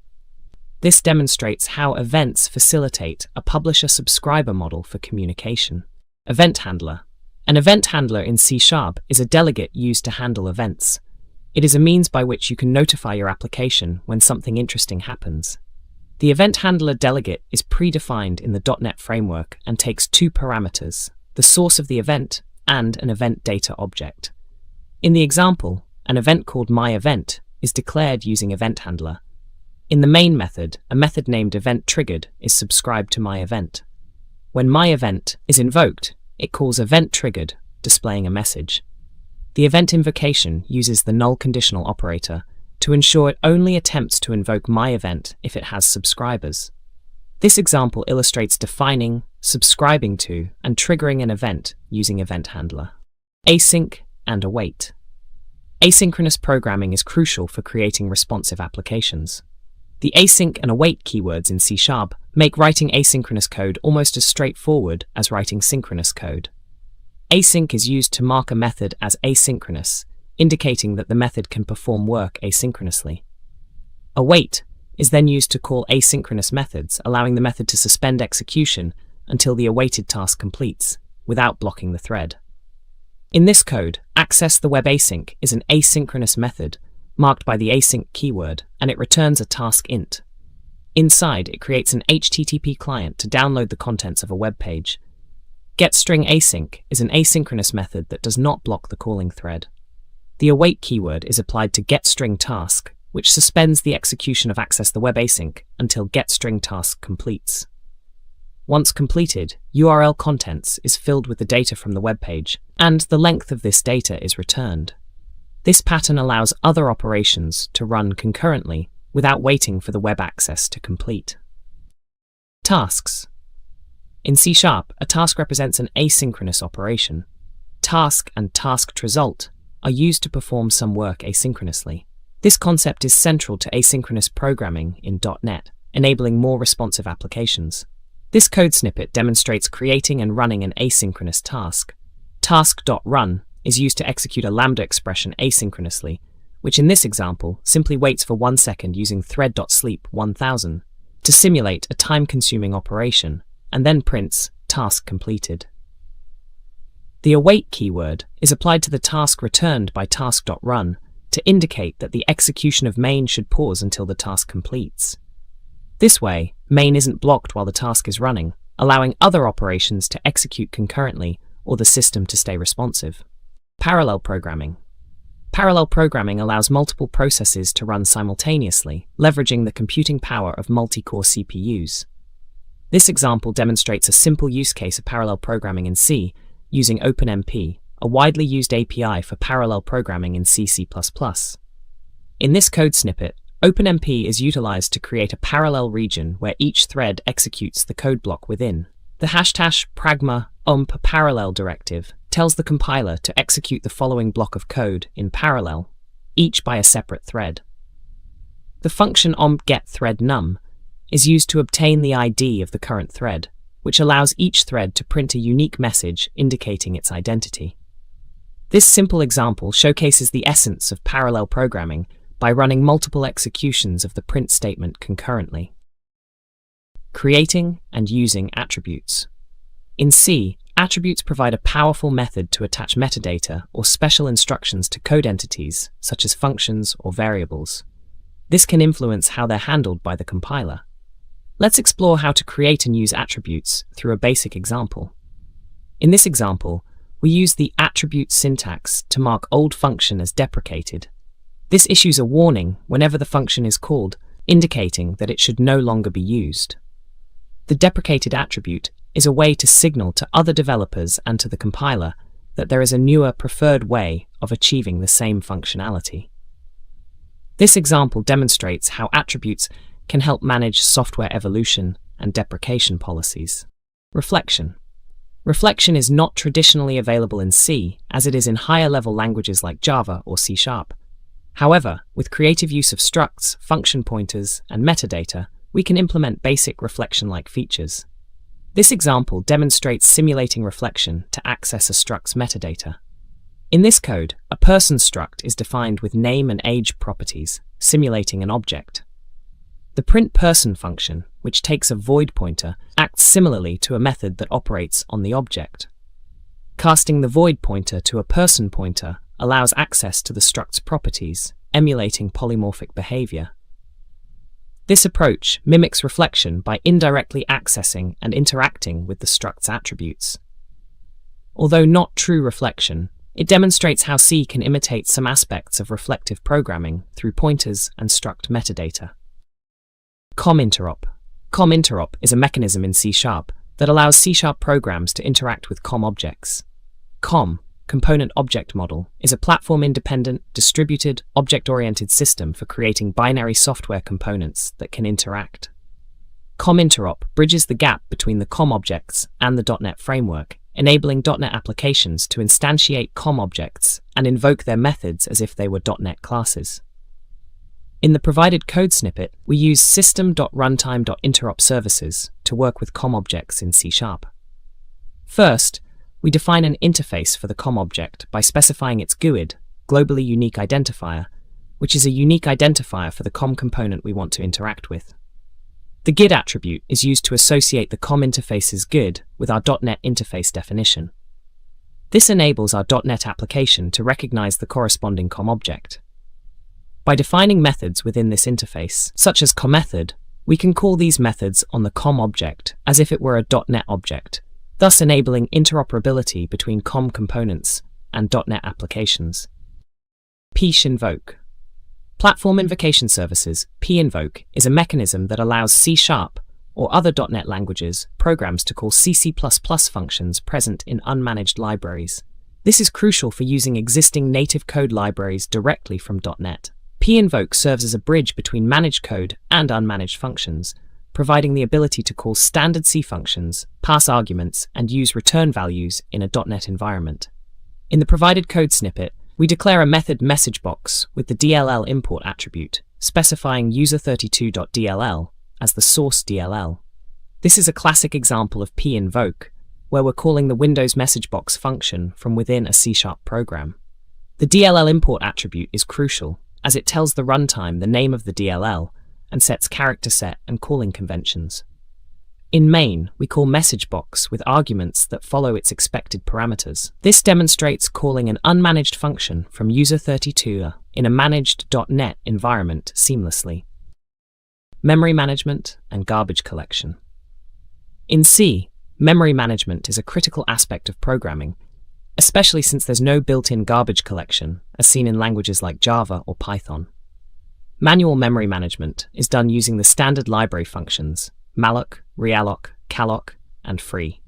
This demonstrates how events facilitate a publisher-subscriber model for communication. Event handler. An event handler in C# is a delegate used to handle events. It is a means by which you can notify your application when something interesting happens. The event handler delegate is predefined in the .NET framework and takes two parameters, the source of the event and an event data object. In the example, an event called myEvent is declared using event handler. In the main method, a method named eventTriggered is subscribed to myEvent. When myEvent is invoked, it calls eventTriggered, displaying a message. The event invocation uses the null conditional operator to ensure it only attempts to invoke myEvent if it has subscribers. This example illustrates defining, subscribing to, and triggering an event using event handler. Async and await. Asynchronous programming is crucial for creating responsive applications. The async and await keywords in C# make writing asynchronous code almost as straightforward as writing synchronous code. Async is used to mark a method as asynchronous, indicating that the method can perform work asynchronously. Await is then used to call asynchronous methods, allowing the method to suspend execution until the awaited task completes, without blocking the thread. In this code, access the web async is an asynchronous method marked by the async keyword, and it returns a task int. Inside, it creates an HTTP client to download the contents of a web page. getStringAsync is an asynchronous method that does not block the calling thread. The await keyword is applied to getStringTask, which suspends the execution of access the web async until getStringTask completes. Once completed, URL contents is filled with the data from the web page, and the length of this data is returned. This pattern allows other operations to run concurrently without waiting for the web access to complete. Tasks. In C#, a task represents an asynchronous operation. Task and tasked result are used to perform some work asynchronously. This concept is central to asynchronous programming in .NET, enabling more responsive applications. This code snippet demonstrates creating and running an asynchronous task. Task.run is used to execute a Lambda expression asynchronously, which in this example simply waits for 1 second using thread.sleep 1000 to simulate a time-consuming operation, and then prints task completed. The await keyword is applied to the task returned by task.run to indicate that the execution of main should pause until the task completes. This way, main isn't blocked while the task is running, allowing other operations to execute concurrently or the system to stay responsive. Parallel programming. Parallel programming allows multiple processes to run simultaneously, leveraging the computing power of multi-core CPUs. This example demonstrates a simple use case of parallel programming in C using OpenMP, a widely used API for parallel programming in C++. In this code snippet, OpenMP is utilized to create a parallel region where each thread executes the code block within. The #pragma omp parallel directive tells the compiler to execute the following block of code in parallel, each by a separate thread. The function omp get thread num is used to obtain the ID of the current thread, which allows each thread to print a unique message indicating its identity. This simple example showcases the essence of parallel programming by running multiple executions of the print statement concurrently. Creating and using attributes. In C, attributes provide a powerful method to attach metadata or special instructions to code entities, such as functions or variables. This can influence how they're handled by the compiler. Let's explore how to create and use attributes through a basic example. In this example, we use the attribute syntax to mark old function as deprecated. This issues a warning whenever the function is called, indicating that it should no longer be used. The deprecated attribute is a way to signal to other developers and to the compiler that there is a newer preferred way of achieving the same functionality. This example demonstrates how attributes can help manage software evolution and deprecation policies. Reflection. Reflection is not traditionally available in C, as it is in higher-level languages like Java or C#. However, with creative use of structs, function pointers, and metadata, we can implement basic reflection-like features. This example demonstrates simulating reflection to access a struct's metadata. In this code, a person struct is defined with name and age properties, simulating an object. The printPerson function, which takes a void pointer, acts similarly to a method that operates on the object. Casting the void pointer to a person pointer allows access to the struct's properties, emulating polymorphic behavior. This approach mimics reflection by indirectly accessing and interacting with the struct's attributes. Although not true reflection, it demonstrates how C can imitate some aspects of reflective programming through pointers and struct metadata. ComInterop. ComInterop is a mechanism in C# that allows C# programs to interact with COM objects. COM, Component Object Model, is a platform-independent, distributed, object-oriented system for creating binary software components that can interact. ComInterop bridges the gap between the COM objects and the .NET framework, enabling .NET applications to instantiate COM objects and invoke their methods as if they were .NET classes. In the provided code snippet, we use system.runtime.interop services to work with COM objects in C#. First, we define an interface for the COM object by specifying its GUID, globally unique identifier, which is a unique identifier for the COM component we want to interact with. The GUID attribute is used to associate the COM interface's GUID with our .NET interface definition. This enables our .NET application to recognize the corresponding COM object. By defining methods within this interface, such as ComMethod, we can call these methods on the COM object as if it were a .NET object, thus enabling interoperability between COM components and .NET applications. PInvoke. Platform Invocation Services, PInvoke, is a mechanism that allows C# or other .NET languages programs to call C++ functions present in unmanaged libraries. This is crucial for using existing native code libraries directly from .NET. PInvoke serves as a bridge between managed code and unmanaged functions, providing the ability to call standard C functions, pass arguments, and use return values in a .NET environment. In the provided code snippet, we declare a method messagebox with the DLL import attribute, specifying user32.dll as the source DLL. This is a classic example of PInvoke, where we're calling the Windows messagebox function from within a C# program. The DLL import attribute is crucial, as it tells the runtime the name of the DLL and sets character set and calling conventions. In main, we call messagebox with arguments that follow its expected parameters. This demonstrates calling an unmanaged function from user32 in a managed .NET environment seamlessly. Memory management and garbage collection. In C, memory management is a critical aspect of programming, especially since there's no built-in garbage collection, as seen in languages like Java or Python. Manual memory management is done using the standard library functions malloc, realloc, calloc, and free.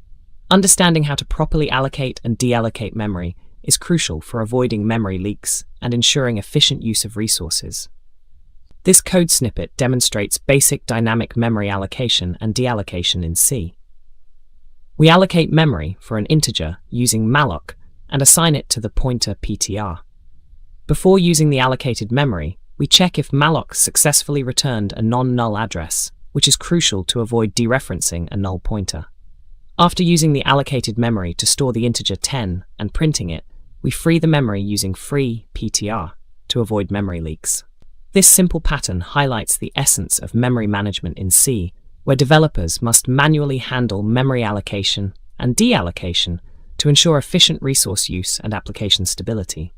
Understanding how to properly allocate and deallocate memory is crucial for avoiding memory leaks and ensuring efficient use of resources. This code snippet demonstrates basic dynamic memory allocation and deallocation in C. We allocate memory for an integer using malloc and assign it to the pointer ptr. Before using the allocated memory, we check if malloc successfully returned a non-null address, which is crucial to avoid dereferencing a null pointer. After using the allocated memory to store the integer 10 and printing it, we free the memory using free ptr to avoid memory leaks. This simple pattern highlights the essence of memory management in C, where developers must manually handle memory allocation and deallocation to ensure efficient resource use and application stability.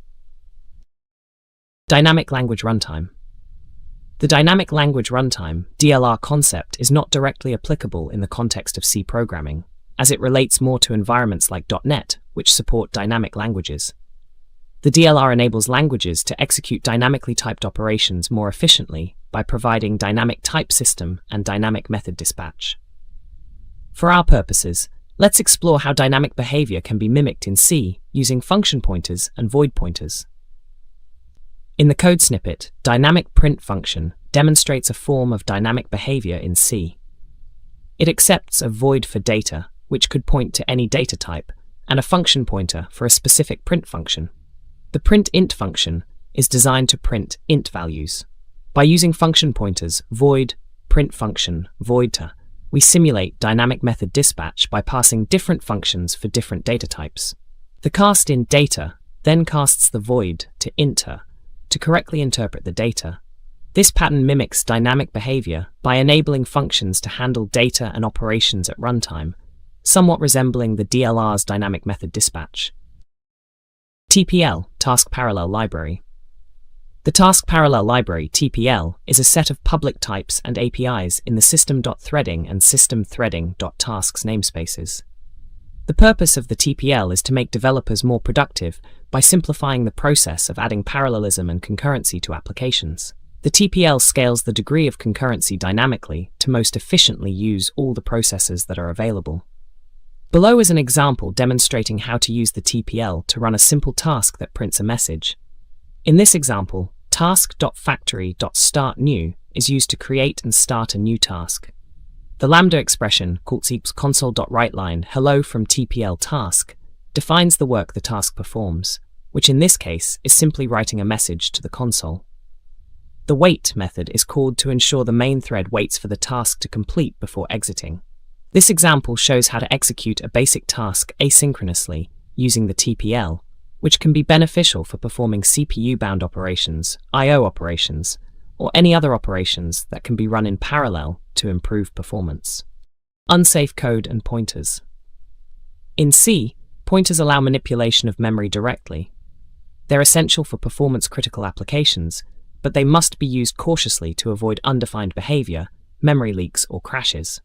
Dynamic language runtime. The dynamic language runtime (DLR) concept is not directly applicable in the context of C programming, as it relates more to environments like .NET, which support dynamic languages. The DLR enables languages to execute dynamically typed operations more efficiently by providing dynamic type system and dynamic method dispatch. For our purposes, let's explore how dynamic behavior can be mimicked in C using function pointers and void pointers. In the code snippet, dynamic print function demonstrates a form of dynamic behavior in C. It accepts a void for data, which could point to any data type, and a function pointer for a specific print function. The printInt function is designed to print int values. By using function pointers void, print function, voidter, we simulate dynamic method dispatch by passing different functions for different data types. The cast-in data then casts the void to inter to correctly interpret the data. This pattern mimics dynamic behavior by enabling functions to handle data and operations at runtime, somewhat resembling the DLR's dynamic method dispatch. TPL, Task Parallel Library. The Task Parallel Library, TPL, is a set of public types and APIs in the system.threading and system.threading.tasks namespaces. The purpose of the TPL is to make developers more productive by simplifying the process of adding parallelism and concurrency to applications. The TPL scales the degree of concurrency dynamically to most efficiently use all the processes that are available. Below is an example demonstrating how to use the TPL to run a simple task that prints a message. In this example, task.factory.startNew is used to create and start a new task. The Lambda expression calls equals console.writeLine hello from TPL task defines the work the task performs, which in this case is simply writing a message to the console. The wait method is called to ensure the main thread waits for the task to complete before exiting. This example shows how to execute a basic task asynchronously using the TPL, which can be beneficial for performing CPU-bound operations, I/O operations, or any other operations that can be run in parallel to improve performance. Unsafe code and pointers. In C, pointers allow manipulation of memory directly. They're essential for performance-critical applications, but they must be used cautiously to avoid undefined behavior, memory leaks, or crashes.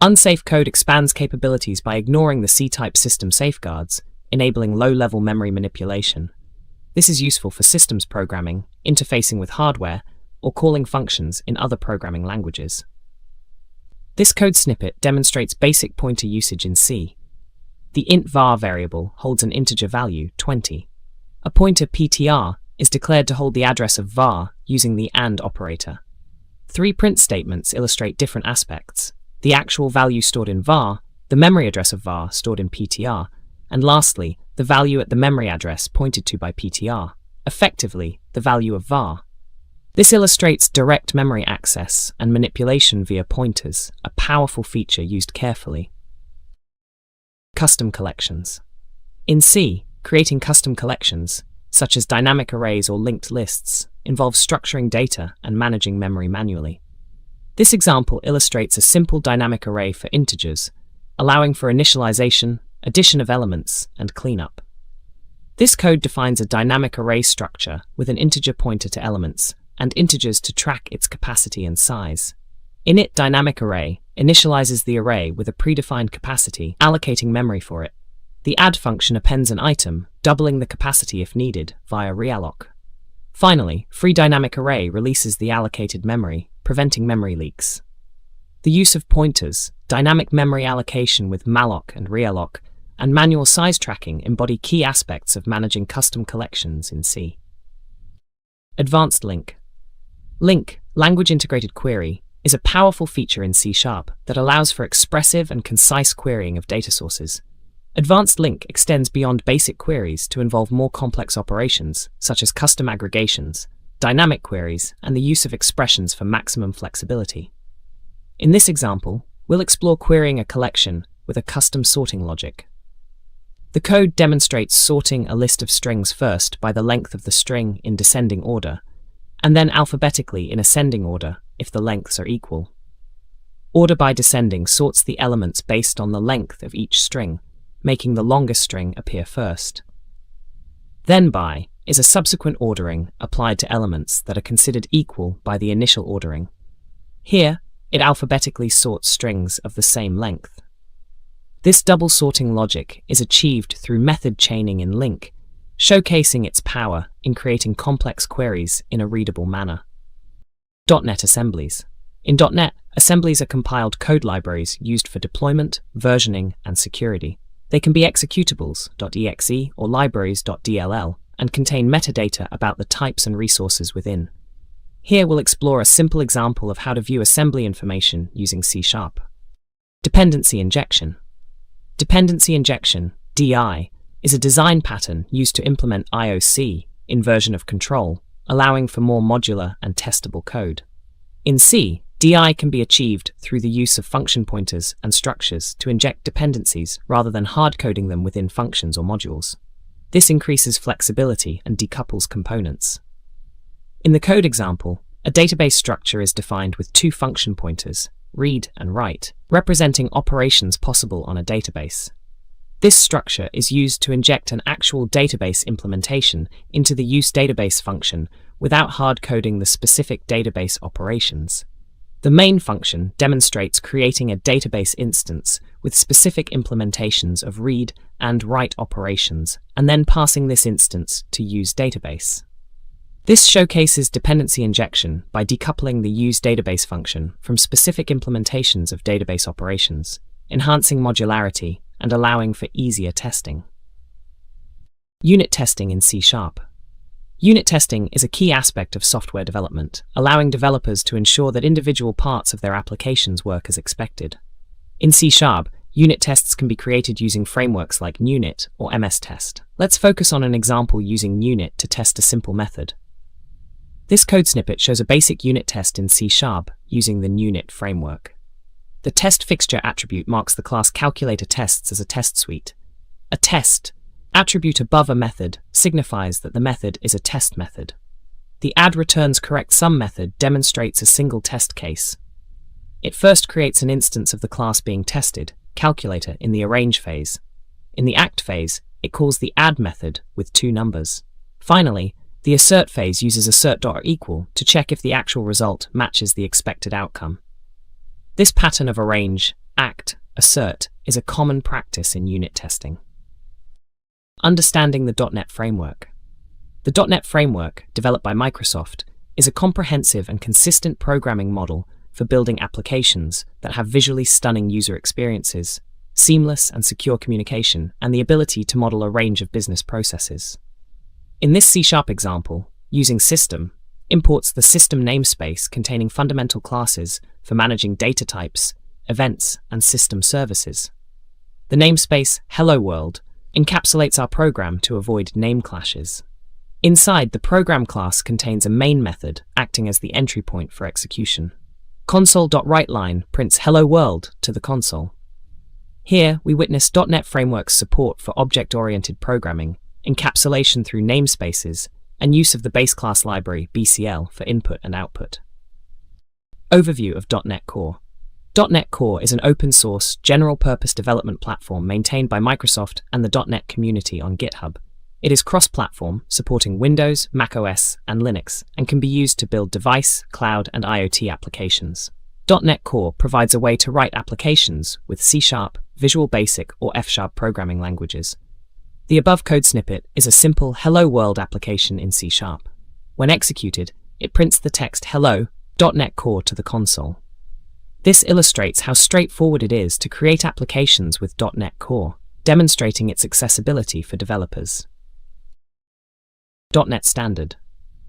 Unsafe code expands capabilities by ignoring the C-type system safeguards, enabling low-level memory manipulation. This is useful for systems programming, interfacing with hardware, or calling functions in other programming languages. This code snippet demonstrates basic pointer usage in C. The int var variable holds an integer value, 20. A pointer ptr is declared to hold the address of var using the AND operator. 3 print statements illustrate different aspects: the actual value stored in var, the memory address of var stored in PTR, and lastly, the value at the memory address pointed to by PTR, effectively the value of var. This illustrates direct memory access and manipulation via pointers, a powerful feature used carefully. Custom collections. In C, creating custom collections, such as dynamic arrays or linked lists, involves structuring data and managing memory manually. This example illustrates a simple dynamic array for integers, allowing for initialization, addition of elements, and cleanup. This code defines a dynamic array structure with an integer pointer to elements and integers to track its capacity and size. Init dynamic array initializes the array with a predefined capacity, allocating memory for it. The add function appends an item, doubling the capacity if needed, via realloc. Finally, free dynamic array releases the allocated memory, preventing memory leaks. The use of pointers, dynamic memory allocation with malloc and realloc, and manual size tracking embody key aspects of managing custom collections in C. Advanced LINQ. LINQ, Language Integrated Query, is a powerful feature in C# that allows for expressive and concise querying of data sources. Advanced LINQ extends beyond basic queries to involve more complex operations, such as custom aggregations, dynamic queries, and the use of expressions for maximum flexibility. In this example, we'll explore querying a collection with a custom sorting logic. The code demonstrates sorting a list of strings first by the length of the string in descending order, and then alphabetically in ascending order if the lengths are equal. Order by descending sorts the elements based on the length of each string, making the longest string appear first. Then by is a subsequent ordering applied to elements that are considered equal by the initial ordering. Here, it alphabetically sorts strings of the same length. This double sorting logic is achieved through method chaining in LINQ, showcasing its power in creating complex queries in a readable manner. .NET assemblies. In .NET, assemblies are compiled code libraries used for deployment, versioning, and security. They can be executables .exe or libraries.dll and contain metadata about the types and resources within. Here we'll explore a simple example of how to view assembly information using C#. Dependency injection. Dependency injection, DI, is a design pattern used to implement IOC, inversion of control, allowing for more modular and testable code. In C, DI can be achieved through the use of function pointers and structures to inject dependencies rather than hard-coding them within functions or modules. This increases flexibility and decouples components. In the code example, a database structure is defined with 2 function pointers, read and write, representing operations possible on a database. This structure is used to inject an actual database implementation into the useDatabase function without hard-coding the specific database operations. The main function demonstrates creating a database instance with specific implementations of read and write operations, and then passing this instance to useDatabase. This showcases dependency injection by decoupling the useDatabase function from specific implementations of database operations, enhancing modularity and allowing for easier testing. Unit testing in C#. Unit testing is a key aspect of software development, allowing developers to ensure that individual parts of their applications work as expected. In C#, unit tests can be created using frameworks like NUnit or MSTest. Let's focus on an example using NUnit to test a simple method. This code snippet shows a basic unit test in C# using the NUnit framework. The test fixture attribute marks the class calculatorTests as a test suite. A test attribute above a method signifies that the method is a test method. The addReturnsCorrectSum method demonstrates a single test case. It first creates an instance of the class being tested, calculator, in the arrange phase. In the act phase, it calls the add method with 2 numbers. Finally, the assert phase uses assert.equal to check if the actual result matches the expected outcome. This pattern of arrange, act, assert is a common practice in unit testing. Understanding the .NET framework. The .NET framework, developed by Microsoft, is a comprehensive and consistent programming model for building applications that have visually stunning user experiences, seamless and secure communication, and the ability to model a range of business processes. In this C# example, using system, imports the system namespace containing fundamental classes for managing data types, events, and system services. The namespace Hello World encapsulates our program to avoid name clashes. Inside, the program class contains a main method acting as the entry point for execution. Console.WriteLine prints Hello World to the console. Here, we witness .NET Framework's support for object-oriented programming, encapsulation through namespaces, and use of the base class library BCL for input and output. Overview of .NET Core. .NET Core is an open-source, general-purpose development platform maintained by Microsoft and the .NET community on GitHub. It is cross-platform, supporting Windows, macOS, and Linux, and can be used to build device, cloud, and IoT applications. .NET Core provides a way to write applications with C#, Visual Basic, or F# programming languages. The above code snippet is a simple Hello World application in C#. When executed, it prints the text Hello, .NET Core to the console. This illustrates how straightforward it is to create applications with .NET Core, demonstrating its accessibility for developers. .NET Standard.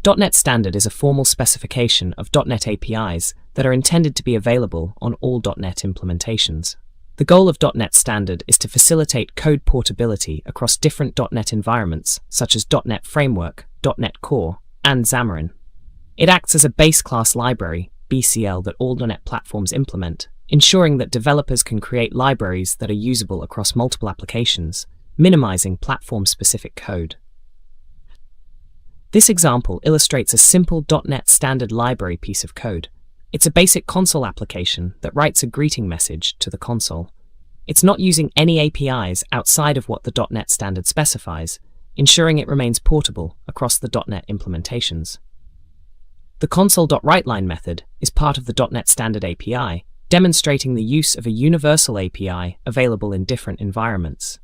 .NET Standard is a formal specification of .NET APIs that are intended to be available on all .NET implementations. The goal of .NET Standard is to facilitate code portability across different .NET environments such as .NET Framework, .NET Core, and Xamarin. It acts as a base class library, BCL, that all .NET platforms implement, ensuring that developers can create libraries that are usable across multiple applications, minimizing platform-specific code. This example illustrates a simple .NET Standard library piece of code. It's a basic console application that writes a greeting message to the console. It's not using any APIs outside of what the .NET Standard specifies, ensuring it remains portable across the .NET implementations. The console.WriteLine method is part of the .NET Standard API, demonstrating the use of a universal API available in different environments.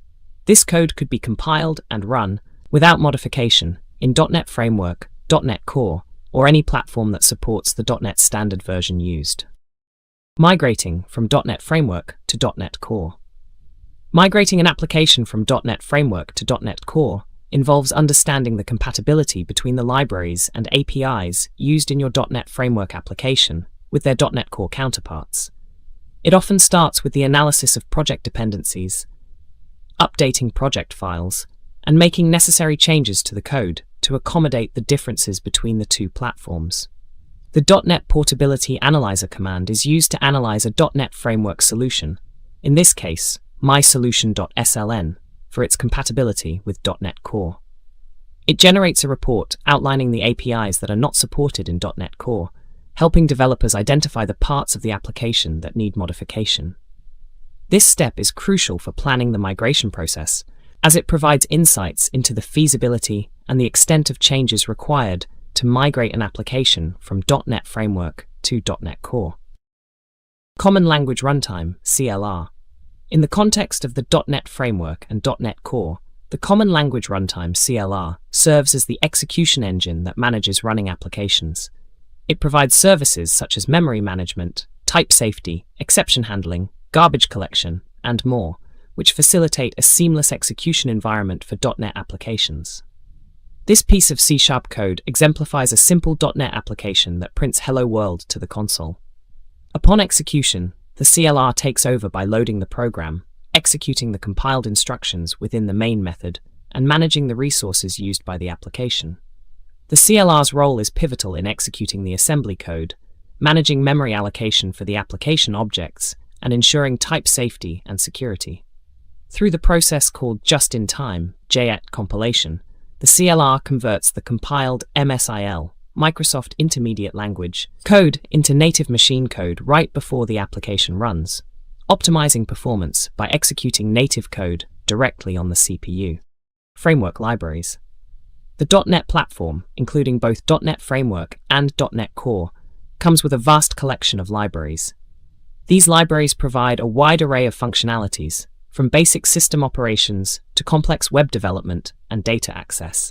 This code could be compiled and run without modification in .NET Framework, .NET Core, or any platform that supports the .NET Standard version used. Migrating from .NET Framework to .NET Core. Migrating an application from .NET Framework to .NET Core involves understanding the compatibility between the libraries and APIs used in your .NET Framework application with their .NET Core counterparts. It often starts with the analysis of project dependencies, updating project files, and making necessary changes to the code to accommodate the differences between the two platforms. The .NET Portability Analyzer command is used to analyze a .NET Framework solution, in this case, mysolution.sln, for its compatibility with .NET Core. It generates a report outlining the APIs that are not supported in .NET Core, helping developers identify the parts of the application that need modification. This step is crucial for planning the migration process, as it provides insights into the feasibility and the extent of changes required to migrate an application from .NET Framework to .NET Core. Common Language Runtime, CLR. In the context of the .NET Framework and .NET Core, the Common Language Runtime, CLR, serves as the execution engine that manages running applications. It provides services such as memory management, type safety, exception handling, garbage collection, and more, which facilitate a seamless execution environment for .NET applications. This piece of C# code exemplifies a simple .NET application that prints Hello World to the console. Upon execution, the CLR takes over by loading the program, executing the compiled instructions within the main method, and managing the resources used by the application. The CLR's role is pivotal in executing the assembly code, managing memory allocation for the application objects, and ensuring type safety and security. Through the process called just-in-time (JIT) compilation, the CLR converts the compiled MSIL Microsoft Intermediate Language code into native machine code right before the application runs, optimizing performance by executing native code directly on the CPU. Framework libraries. The .NET platform, including both .NET Framework and .NET Core, comes with a vast collection of libraries. These libraries provide a wide array of functionalities, from basic system operations to complex web development and data access.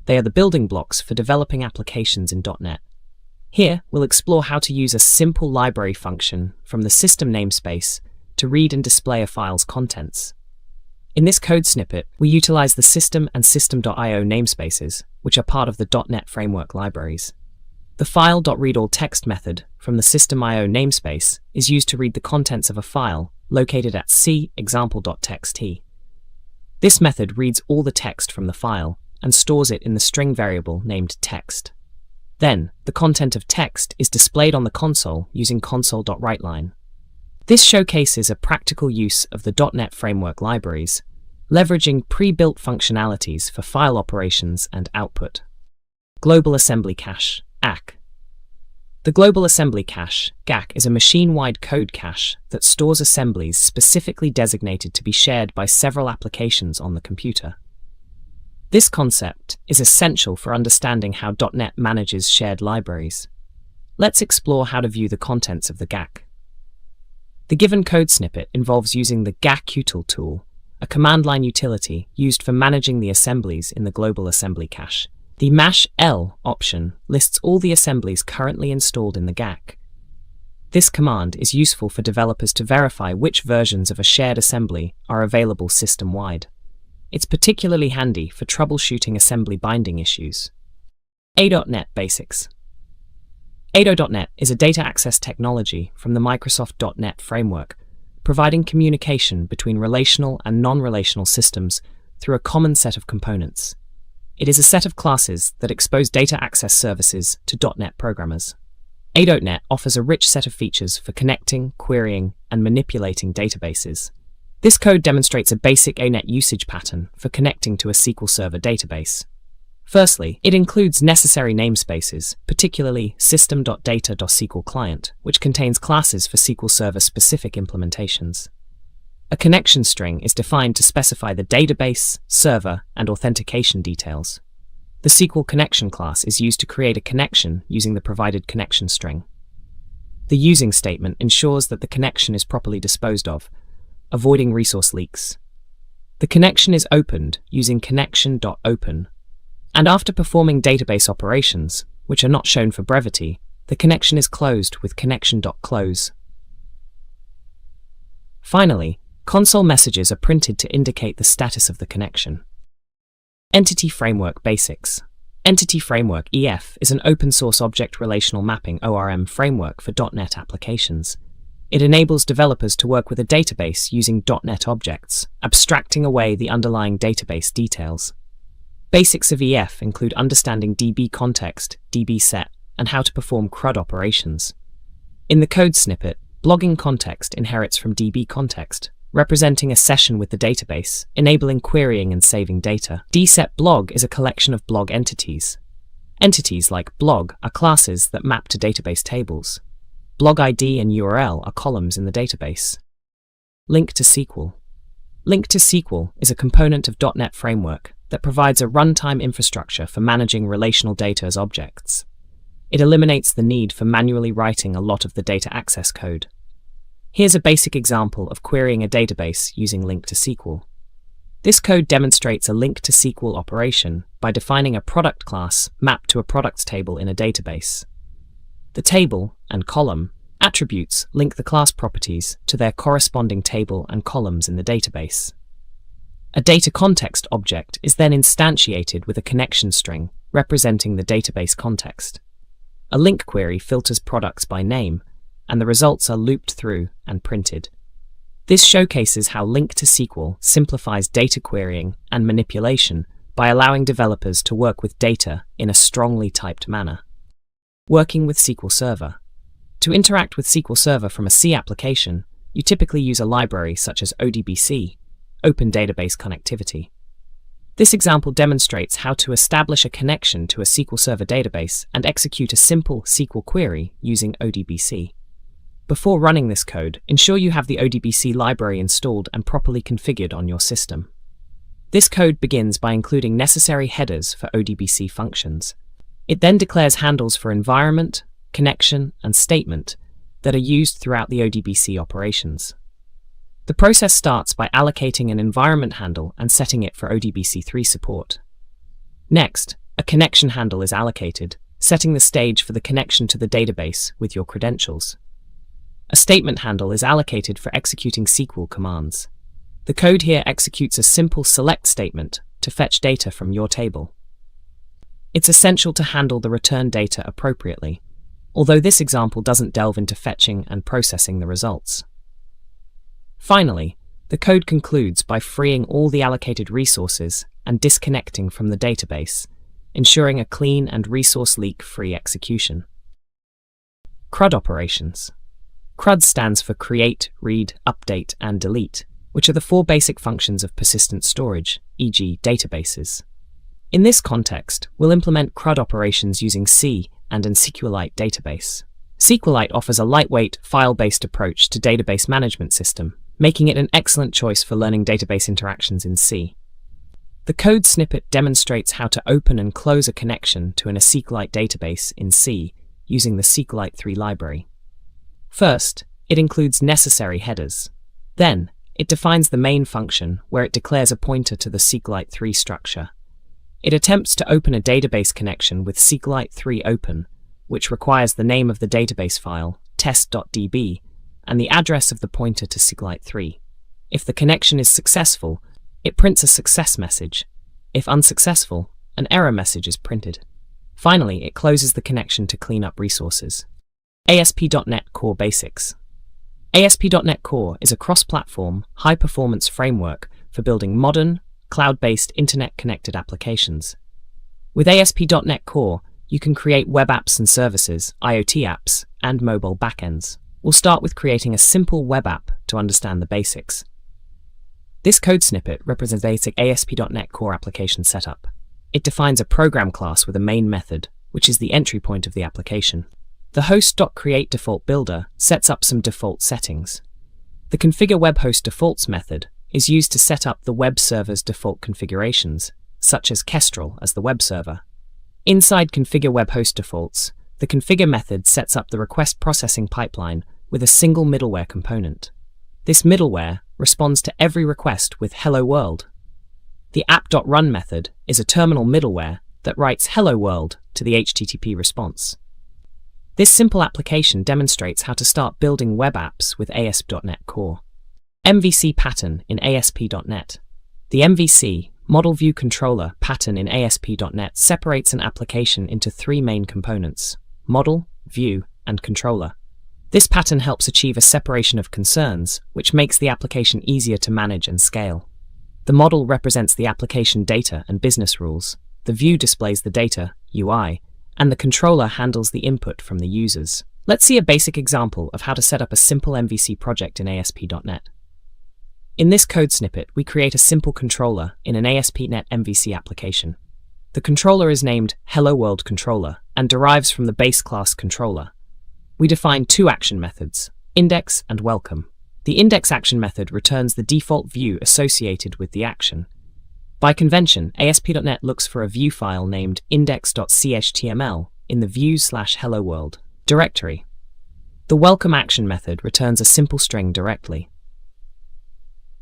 They are the building blocks for developing applications in .NET. Here, we'll explore how to use a simple library function from the system namespace to read and display a file's contents. In this code snippet, we utilize the system and system.io namespaces, which are part of the .NET Framework libraries. The file.readAllText method from the system.io namespace is used to read the contents of a file located at C example.txt. This method reads all the text from the file and stores it in the string variable named text. Then, the content of text is displayed on the console using console.writeLine. This showcases a practical use of the .NET Framework libraries, leveraging pre-built functionalities for file operations and output. Global Assembly Cache, AC. The Global Assembly Cache, GAC, is a machine-wide code cache that stores assemblies specifically designated to be shared by several applications on the computer. This concept is essential for understanding how .NET manages shared libraries. Let's explore how to view the contents of the GAC. The given code snippet involves using the GAC-util tool, a command-line utility used for managing the assemblies in the Global Assembly Cache. The mash-l option lists all the assemblies currently installed in the GAC. This command is useful for developers to verify which versions of a shared assembly are available system-wide. It's particularly handy for troubleshooting assembly binding issues. A.NET Basics. ADO.NET is a data access technology from the Microsoft .NET framework, providing communication between relational and non-relational systems through a common set of components. It is a set of classes that expose data access services to .NET programmers. A.NET offers a rich set of features for connecting, querying, and manipulating databases. This code demonstrates a basic A.NET usage pattern for connecting to a SQL Server database. Firstly, it includes necessary namespaces, particularly system.data.sql client, which contains classes for SQL Server specific implementations. A connection string is defined to specify the database, server, and authentication details. The SQL connection class is used to create a connection using the provided connection string. The using statement ensures that the connection is properly disposed of, avoiding resource leaks. The connection is opened using connection.open, and after performing database operations, which are not shown for brevity, the connection is closed with connection.close. Finally, console messages are printed to indicate the status of the connection. Entity Framework Basics. Entity Framework (EF) is an open-source object relational mapping (ORM) framework for .NET applications. It enables developers to work with a database using .NET objects, abstracting away the underlying database details. Basics of EF include understanding DB context, DB set, and how to perform CRUD operations. In the code snippet, blogging context inherits from DB context, representing a session with the database, enabling querying and saving data. dset blog is a collection of blog entities. Entities like blog are classes that map to database tables. Blog ID and URL are columns in the database. LINQ to SQL. LINQ to SQL is a component of .NET Framework that provides a runtime infrastructure for managing relational data as objects. It eliminates the need for manually writing a lot of the data access code. Here's a basic example of querying a database using LINQ to SQL. This code demonstrates a LINQ to SQL operation by defining a product class mapped to a products table in a database. The table and column attributes link the class properties to their corresponding table and columns in the database. A data context object is then instantiated with a connection string representing the database context. A LINQ query filters products by name, and the results are looped through and printed. This showcases how LINQ to SQL simplifies data querying and manipulation by allowing developers to work with data in a strongly typed manner. Working with SQL Server. To interact with SQL Server from a C application, you typically use a library such as ODBC, Open Database Connectivity. This example demonstrates how to establish a connection to a SQL Server database and execute a simple SQL query using ODBC. Before running this code, ensure you have the ODBC library installed and properly configured on your system. This code begins by including necessary headers for ODBC functions. It then declares handles for environment, connection, and statement that are used throughout the ODBC operations. The process starts by allocating an environment handle and setting it for ODBC3 support. Next, a connection handle is allocated, setting the stage for the connection to the database with your credentials. A statement handle is allocated for executing SQL commands. The code here executes a simple select statement to fetch data from your table. It's essential to handle the return data appropriately, although this example doesn't delve into fetching and processing the results. Finally, the code concludes by freeing all the allocated resources and disconnecting from the database, ensuring a clean and resource leak-free execution. CRUD operations. CRUD stands for create, read, update, and delete, which are the four basic functions of persistent storage, e.g. databases. In this context, we'll implement CRUD operations using C and an SQLite database. SQLite offers a lightweight, file-based approach to database management system, making it an excellent choice for learning database interactions in C. The code snippet demonstrates how to open and close a connection to an SQLite database in C using the SQLite 3 library. First, it includes necessary headers. Then, it defines the main function where it declares a pointer to the SQLite 3 structure. It attempts to open a database connection with SQLite 3 open, which requires the name of the database file, test.db, and the address of the pointer to SQLite 3. If the connection is successful, it prints a success message. If unsuccessful, an error message is printed. Finally, it closes the connection to clean up resources. ASP.NET Core Basics. ASP.NET Core is a cross-platform, high-performance framework for building modern, cloud-based internet-connected applications. With ASP.NET Core, you can create web apps and services, IoT apps, and mobile backends. We'll start with creating a simple web app to understand the basics. This code snippet represents basic ASP.NET Core application setup. It defines a program class with a main method, which is the entry point of the application. The host.createDefaultBuilder sets up some default settings. The configureWebHostDefaults method is used to set up the web server's default configurations, such as Kestrel as the web server. Inside configureWebHostDefaults, the configure method sets up the request processing pipeline with a single middleware component. This middleware responds to every request with Hello World. The app.run method is a terminal middleware that writes Hello World to the HTTP response. This simple application demonstrates how to start building web apps with ASP.NET Core. MVC pattern in ASP.NET. The MVC, Model View Controller pattern in ASP.NET separates an application into three main components: model, view, and controller. This pattern helps achieve a separation of concerns, which makes the application easier to manage and scale. The model represents the application data and business rules, the view displays the data, UI, and the controller handles the input from the users. Let's see a basic example of how to set up a simple MVC project in ASP.NET. In this code snippet, we create a simple controller in an ASP.NET MVC application. The controller is named Hello World Controller and derives from the base class controller. We define two action methods, index and welcome. The index action method returns the default view associated with the action. By convention, ASP.NET looks for a view file named index.chtml in the views/hello world directory. The welcome action method returns a simple string directly.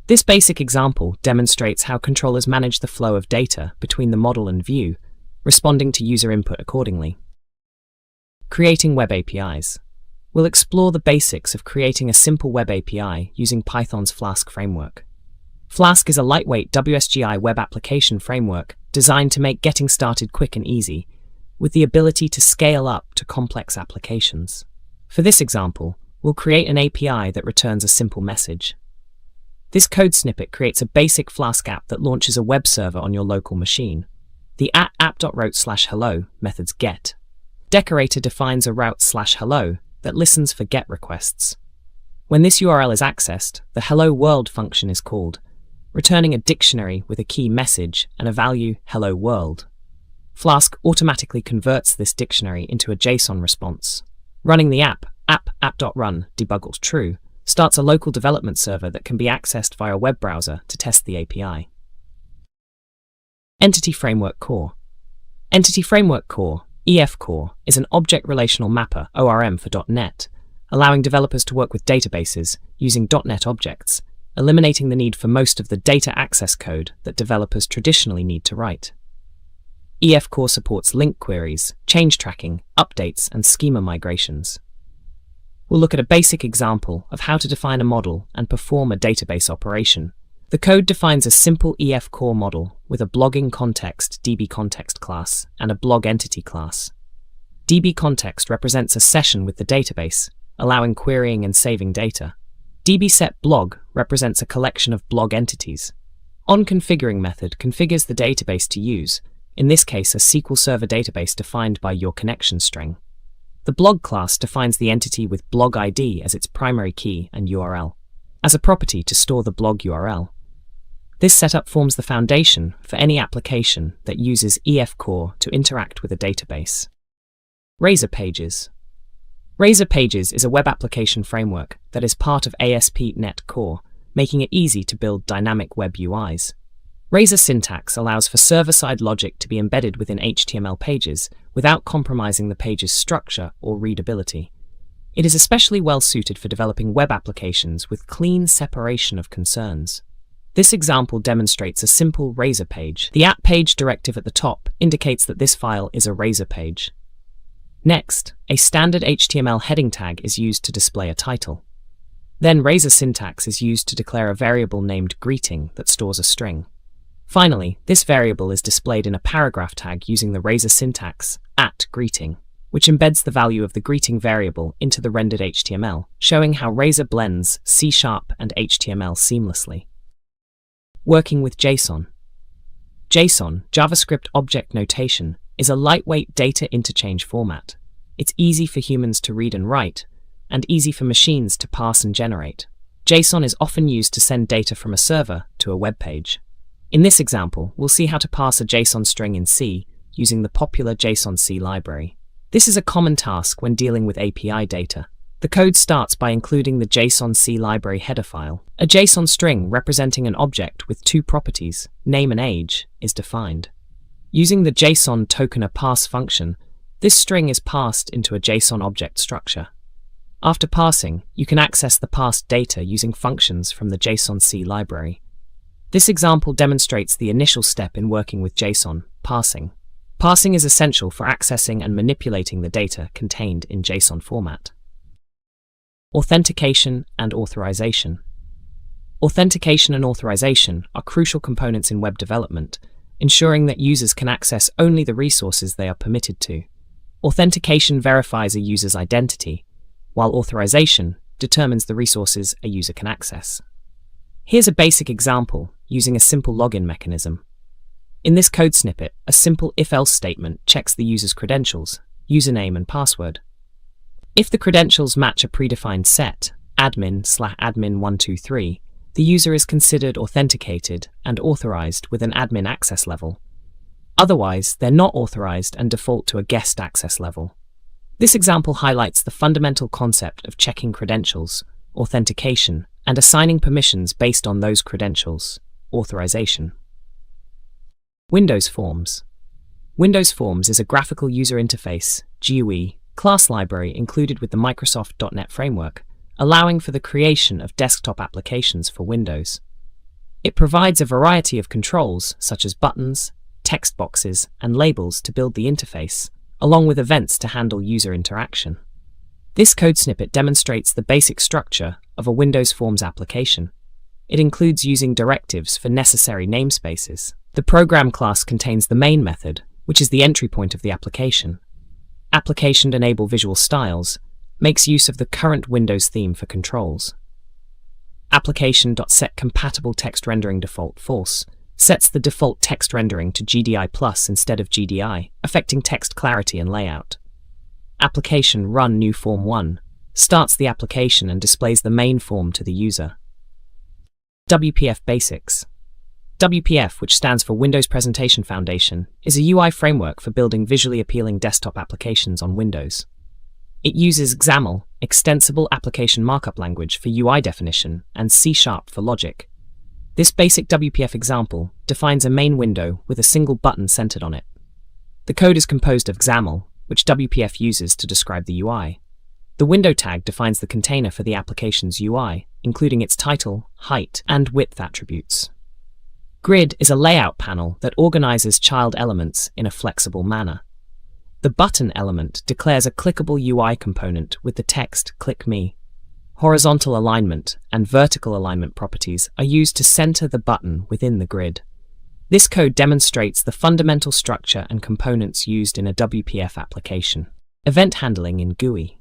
This basic example demonstrates how controllers manage the flow of data between the model and view, responding to user input accordingly. Creating web APIs. We'll explore the basics of creating a simple web API using Python's Flask framework. Flask is a lightweight WSGI web application framework designed to make getting started quick and easy, with the ability to scale up to complex applications. For this example, we'll create an API that returns a simple message. This code snippet creates a basic Flask app that launches a web server on your local machine. The app.route/hello methods get. Decorator defines a route/hello that listens for GET requests. When this URL is accessed, the Hello World function is called, returning a dictionary with a key message and a value Hello World. Flask automatically converts this dictionary into a JSON response. Running the app.run debug true, starts a local development server that can be accessed via a web browser to test the API. Entity Framework Core. Entity Framework Core, EF Core, is an object relational mapper, ORM for .NET, allowing developers to work with databases using .NET objects, eliminating the need for most of the data access code that developers traditionally need to write. EF Core supports LINQ queries, change tracking, updates, and schema migrations. We'll look at a basic example of how to define a model and perform a database operation, The code defines a simple EF core model with a blogging context DB_context class and a blog entity class. DB_context represents a session with the database, allowing querying and saving data. DB_set_blog represents a collection of blog entities. OnConfiguring method configures the database to use, in this case a SQL Server database defined by your connection string. The blog class defines the entity with blog ID as its primary key and URL, as a property to store the blog URL. This setup forms the foundation for any application that uses EF Core to interact with a database. Razor Pages. Razor Pages is a web application framework that is part of ASP.NET Core, making it easy to build dynamic web UIs. Razor syntax allows for server-side logic to be embedded within HTML pages without compromising the page's structure or readability. It is especially well suited for developing web applications with clean separation of concerns. This example demonstrates a simple Razor page. The @page directive at the top indicates that this file is a Razor page. Next, a standard HTML heading tag is used to display a title. Then Razor syntax is used to declare a variable named greeting that stores a string. Finally, this variable is displayed in a paragraph tag using the Razor syntax @greeting, which embeds the value of the greeting variable into the rendered HTML, showing how Razor blends C# and HTML seamlessly. Working with JSON. JSON, JavaScript Object Notation, is a lightweight data interchange format. It's easy for humans to read and write, and easy for machines to parse and generate. JSON is often used to send data from a server to a web page. In this example, we'll see how to parse a JSON string in C using the popular JSON-C library. This is a common task when dealing with API data. The code starts by including the JSON-C library header file. A JSON string representing an object with two properties, name and age, is defined. Using the JSON tokener parse function, this string is parsed into a JSON object structure. After parsing, you can access the parsed data using functions from the JSON-C library. This example demonstrates the initial step in working with JSON, parsing. Parsing is essential for accessing and manipulating the data contained in JSON format. Authentication and authorization. Authentication and authorization are crucial components in web development, ensuring that users can access only the resources they are permitted to. Authentication verifies a user's identity, while authorization determines the resources a user can access. Here's a basic example using a simple login mechanism. In this code snippet, a simple if-else statement checks the user's credentials, username and password. If the credentials match a predefined set, admin/admin123, the user is considered authenticated and authorized with an admin access level. Otherwise, they're not authorized and default to a guest access level. This example highlights the fundamental concept of checking credentials, authentication, and assigning permissions based on those credentials, authorization. Windows Forms. Windows Forms is a graphical user interface, GUI, class library included with the Microsoft.NET framework, allowing for the creation of desktop applications for Windows. It provides a variety of controls such as buttons, text boxes, and labels to build the interface, along with events to handle user interaction. This code snippet demonstrates the basic structure of a Windows Forms application. It includes using directives for necessary namespaces. The program class contains the main method, which is the entry point of the application. Application Enable Visual Styles makes use of the current Windows theme for controls. Application.setCompatible text rendering default false sets the default text rendering to GDI+ instead of GDI, affecting text clarity and layout. Application Run New Form 1 starts the application and displays the main form to the user. WPF Basics. WPF, which stands for Windows Presentation Foundation, is a UI framework for building visually appealing desktop applications on Windows. It uses XAML, Extensible Application Markup Language, for UI definition, and C# for logic. This basic WPF example defines a main window with a single button centered on it. The code is composed of XAML, which WPF uses to describe the UI. The window tag defines the container for the application's UI, including its title, height, and width attributes. Grid is a layout panel that organizes child elements in a flexible manner. The button element declares a clickable UI component with the text "Click Me." horizontal alignment, and vertical alignment properties are used to center the button within the grid. This code demonstrates the fundamental structure and components used in a WPF application. Event handling in GUI.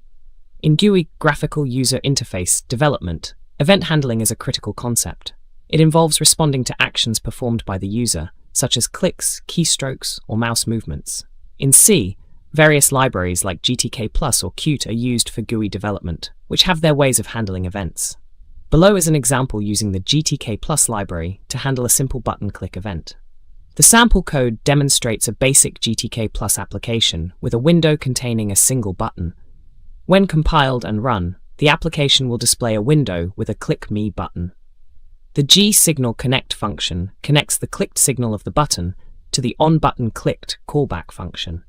In GUI graphical user interface development, event handling is a critical concept. It involves responding to actions performed by the user, such as clicks, keystrokes, or mouse movements. In C, various libraries like GTK+ or Qt are used for GUI development, which have their ways of handling events. Below is an example using the GTK+ library to handle a simple button click event. The sample code demonstrates a basic GTK+ application with a window containing a single button. When compiled and run, the application will display a window with a Click Me button. The gSignalConnect function connects the clicked signal of the button to the onButtonClicked callback function.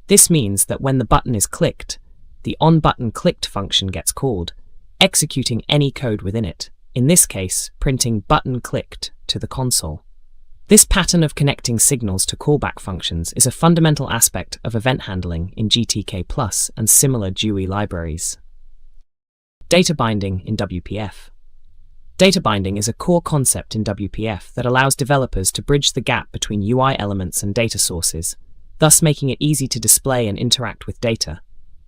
This means that when the button is clicked, the onButtonClicked function gets called, executing any code within it, in this case, printing button clicked to the console. This pattern of connecting signals to callback functions is a fundamental aspect of event handling in GTK+ and similar GUI libraries. Data binding in WPF. Data binding is a core concept in WPF that allows developers to bridge the gap between UI elements and data sources, thus making it easy to display and interact with data.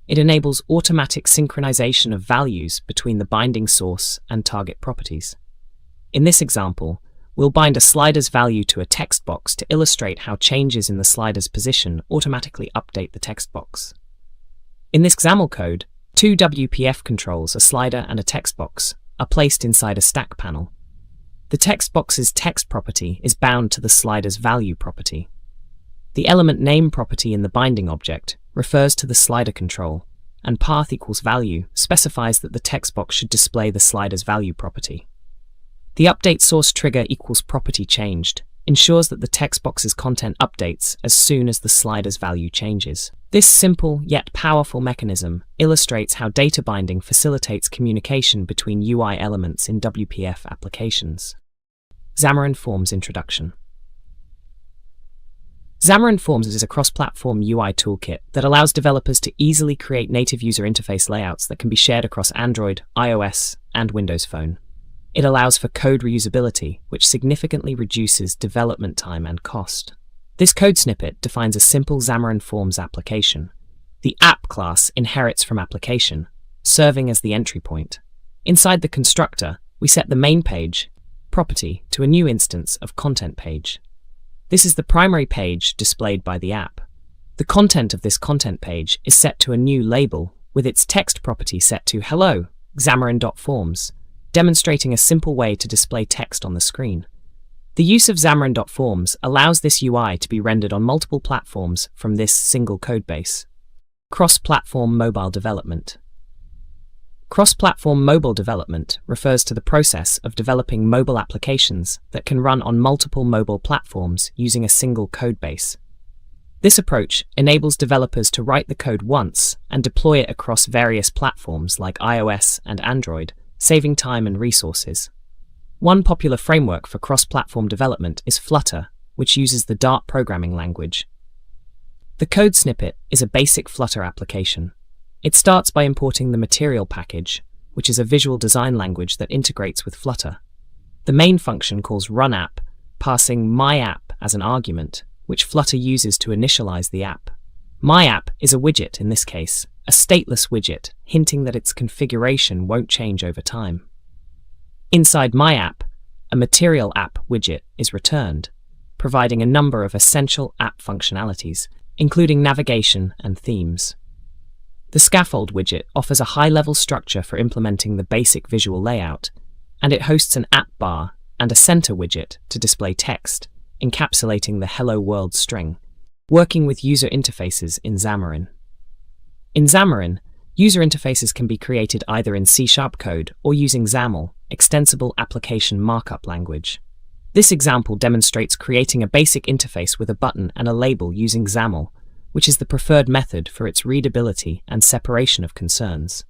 It enables automatic synchronization of values between the binding source and target properties. In this example, we'll bind a slider's value to a text box to illustrate how changes in the slider's position automatically update the text box. In this XAML code, two WPF controls, a slider and a text box, are placed inside a stack panel. The text box's text property is bound to the slider's value property. The element name property in the binding object refers to the slider control, and path equals value specifies that the text box should display the slider's value property. The update source trigger equals property changed ensures that the text box's content updates as soon as the slider's value changes. This simple yet powerful mechanism illustrates how data binding facilitates communication between UI elements in WPF applications. Xamarin Forms Introduction. Xamarin Forms is a cross-platform UI toolkit that allows developers to easily create native user interface layouts that can be shared across Android, iOS, and Windows Phone. It allows for code reusability, which significantly reduces development time and cost. This code snippet defines a simple Xamarin Forms application. The app class inherits from application, serving as the entry point. Inside the constructor, we set the main page property to a new instance of content page. This is the primary page displayed by the app. The content of this content page is set to a new label with its text property set to Hello, Xamarin.Forms, demonstrating a simple way to display text on the screen. The use of Xamarin.Forms allows this UI to be rendered on multiple platforms from this single codebase. Cross-platform mobile development. Cross-platform mobile development refers to the process of developing mobile applications that can run on multiple mobile platforms using a single codebase. This approach enables developers to write the code once and deploy it across various platforms like iOS and Android, saving time and resources. One popular framework for cross-platform development is Flutter, which uses the Dart programming language. The code snippet is a basic Flutter application. It starts by importing the material package, which is a visual design language that integrates with Flutter. The main function calls runApp, passing myApp as an argument, which Flutter uses to initialize the app. MyApp is a widget in this case, a stateless widget, hinting that its configuration won't change over time. Inside MyApp, a Material App widget is returned, providing a number of essential app functionalities, including navigation and themes. The Scaffold widget offers a high-level structure for implementing the basic visual layout, and it hosts an app bar and a center widget to display text, encapsulating the Hello World string, working with user interfaces in Xamarin. In Xamarin, user interfaces can be created either in C# code or using XAML, Extensible Application Markup Language. This example demonstrates creating a basic interface with a button and a label using XAML, which is the preferred method for its readability and separation of concerns.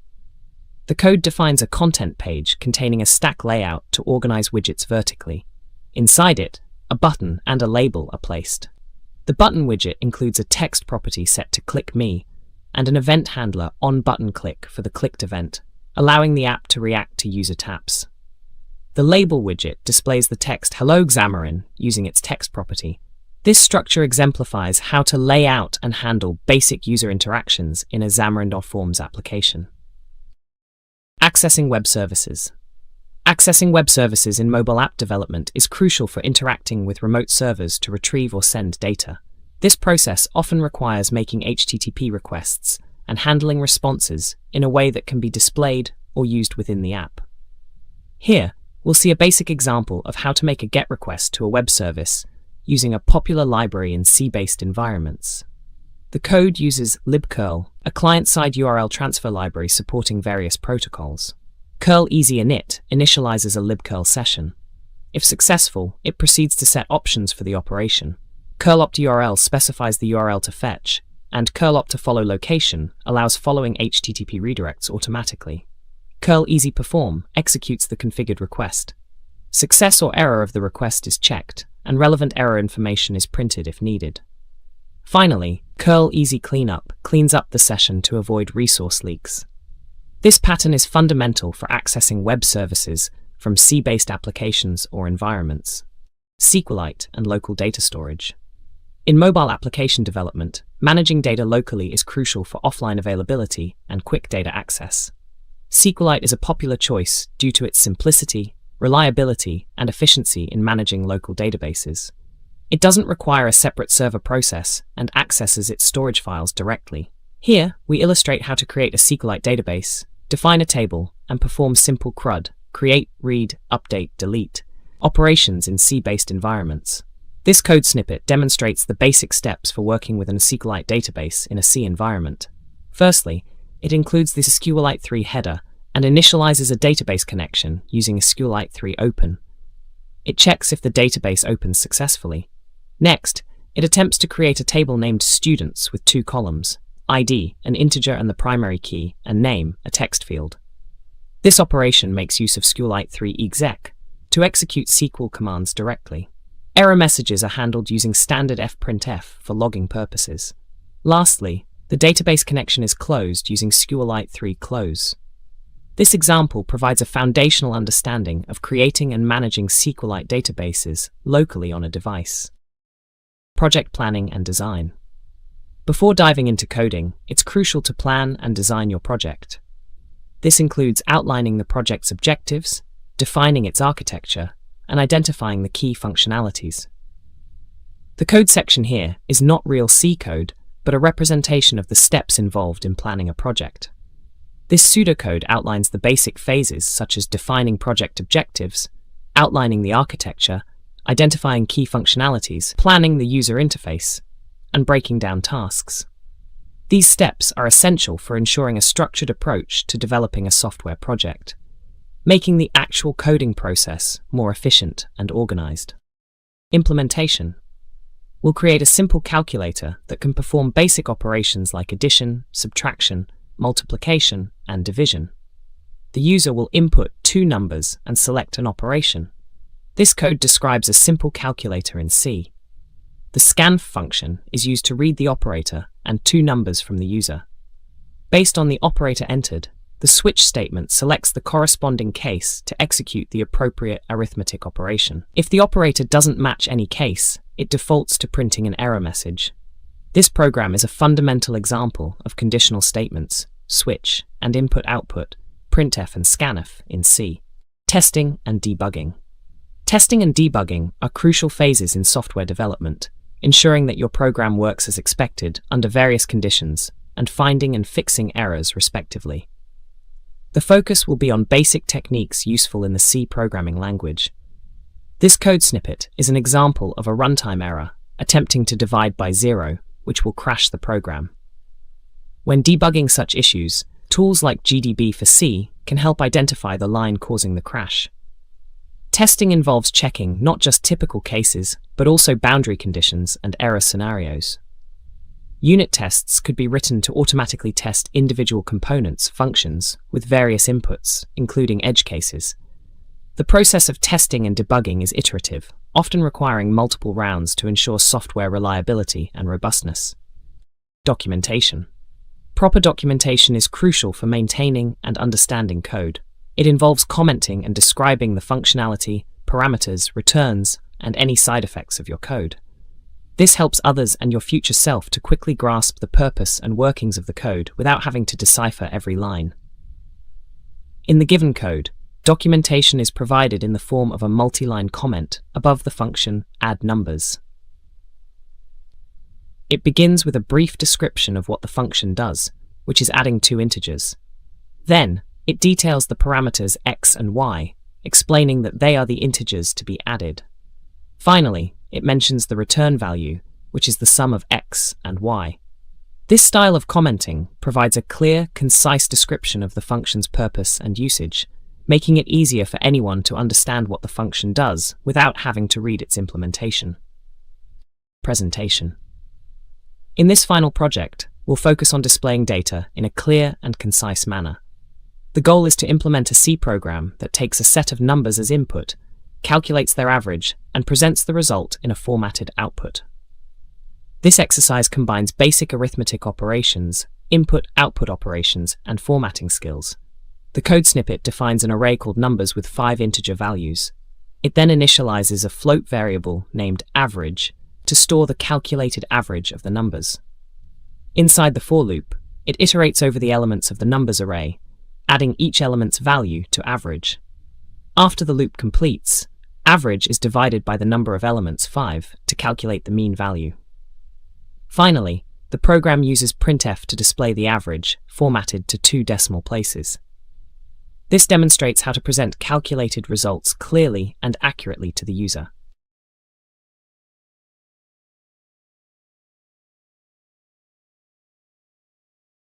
The code defines a content page containing a stack layout to organize widgets vertically. Inside it, a button and a label are placed. The button widget includes a text property set to Click Me, and an event handler onButtonClick for the clicked event, allowing the app to react to user taps. The label widget displays the text "Hello Xamarin" using its text property. This structure exemplifies how to lay out and handle basic user interactions in a Xamarin.Forms application. Accessing web services. Accessing web services in mobile app development is crucial for interacting with remote servers to retrieve or send data. This process often requires making HTTP requests and handling responses in a way that can be displayed or used within the app. Here, we'll see a basic example of how to make a GET request to a web service using a popular library in C-based environments. The code uses libcurl, a client-side URL transfer library supporting various protocols. Curl easy init initializes a libcurl session. If successful, it proceeds to set options for the operation. curl-opt-URL specifies the URL to fetch, and curl-opt-to-follow location allows following HTTP redirects automatically. Curl easy perform executes the configured request. Success or error of the request is checked, and relevant error information is printed if needed. Finally, curl easy cleanup cleans up the session to avoid resource leaks. This pattern is fundamental for accessing web services from C-based applications or environments. SQLite and local data storage. In mobile application development, managing data locally is crucial for offline availability and quick data access. SQLite is a popular choice due to its simplicity, reliability, and efficiency in managing local databases. It doesn't require a separate server process and accesses its storage files directly. Here, we illustrate how to create a SQLite database, define a table, and perform simple CRUD, create, read, update, delete, operations in C-based environments. This code snippet demonstrates the basic steps for working with a SQLite database in a C environment. Firstly, it includes the SQLite 3 header and initializes a database connection using SQLite 3 open. It checks if the database opens successfully. Next, it attempts to create a table named students with 2 columns, ID, an integer and the primary key, and name, a text field. This operation makes use of SQLite 3 exec to execute SQL commands directly. Error messages are handled using standard fprintf for logging purposes. Lastly, the database connection is closed using SQLite 3 close. This example provides a foundational understanding of creating and managing SQLite databases locally on a device. Project planning and design. Before diving into coding, it's crucial to plan and design your project. This includes outlining the project's objectives, defining its architecture, and identifying the key functionalities. The code section here is not real C code, but a representation of the steps involved in planning a project. This pseudocode outlines the basic phases such as defining project objectives, outlining the architecture, identifying key functionalities, planning the user interface, and breaking down tasks. These steps are essential for ensuring a structured approach to developing a software project, making the actual coding process more efficient and organized. Implementation. We'll create a simple calculator that can perform basic operations like addition, subtraction, multiplication, and division. The user will input 2 numbers and select an operation. This code describes a simple calculator in C. The scanf function is used to read the operator and 2 numbers from the user. Based on the operator entered, the switch statement selects the corresponding case to execute the appropriate arithmetic operation. If the operator doesn't match any case, it defaults to printing an error message. This program is a fundamental example of conditional statements, switch, and input-output, printf and scanf in C. Testing and debugging. Testing and debugging are crucial phases in software development, ensuring that your program works as expected under various conditions and finding and fixing errors respectively. The focus will be on basic techniques useful in the C programming language. This code snippet is an example of a runtime error attempting to divide by 0, which will crash the program. When debugging such issues, tools like GDB for C can help identify the line causing the crash. Testing involves checking not just typical cases, but also boundary conditions and error scenarios. Unit tests could be written to automatically test individual components, functions, with various inputs, including edge cases. The process of testing and debugging is iterative, often requiring multiple rounds to ensure software reliability and robustness. Documentation. Proper documentation is crucial for maintaining and understanding code. It involves commenting and describing the functionality, parameters, returns, and any side effects of your code. This helps others and your future self to quickly grasp the purpose and workings of the code without having to decipher every line. In the given code, documentation is provided in the form of a multi-line comment above the function addNumbers. It begins with a brief description of what the function does, which is adding two integers. Then, it details the parameters x and y, explaining that they are the integers to be added. Finally, it mentions the return value, which is the sum of x and y. This style of commenting provides a clear, concise description of the function's purpose and usage, making it easier for anyone to understand what the function does without having to read its implementation. Presentation. In this final project, we'll focus on displaying data in a clear and concise manner. The goal is to implement a C program that takes a set of numbers as input, calculates their average, and presents the result in a formatted output. This exercise combines basic arithmetic operations, input-output operations, and formatting skills. The code snippet defines an array called numbers with 5 integer values. It then initializes a float variable named average to store the calculated average of the numbers. Inside the for loop, it iterates over the elements of the numbers array, adding each element's value to average. After the loop completes, average is divided by the number of elements, 5, to calculate the mean value. Finally, the program uses printf to display the average, formatted to 2 decimal places. This demonstrates how to present calculated results clearly and accurately to the user.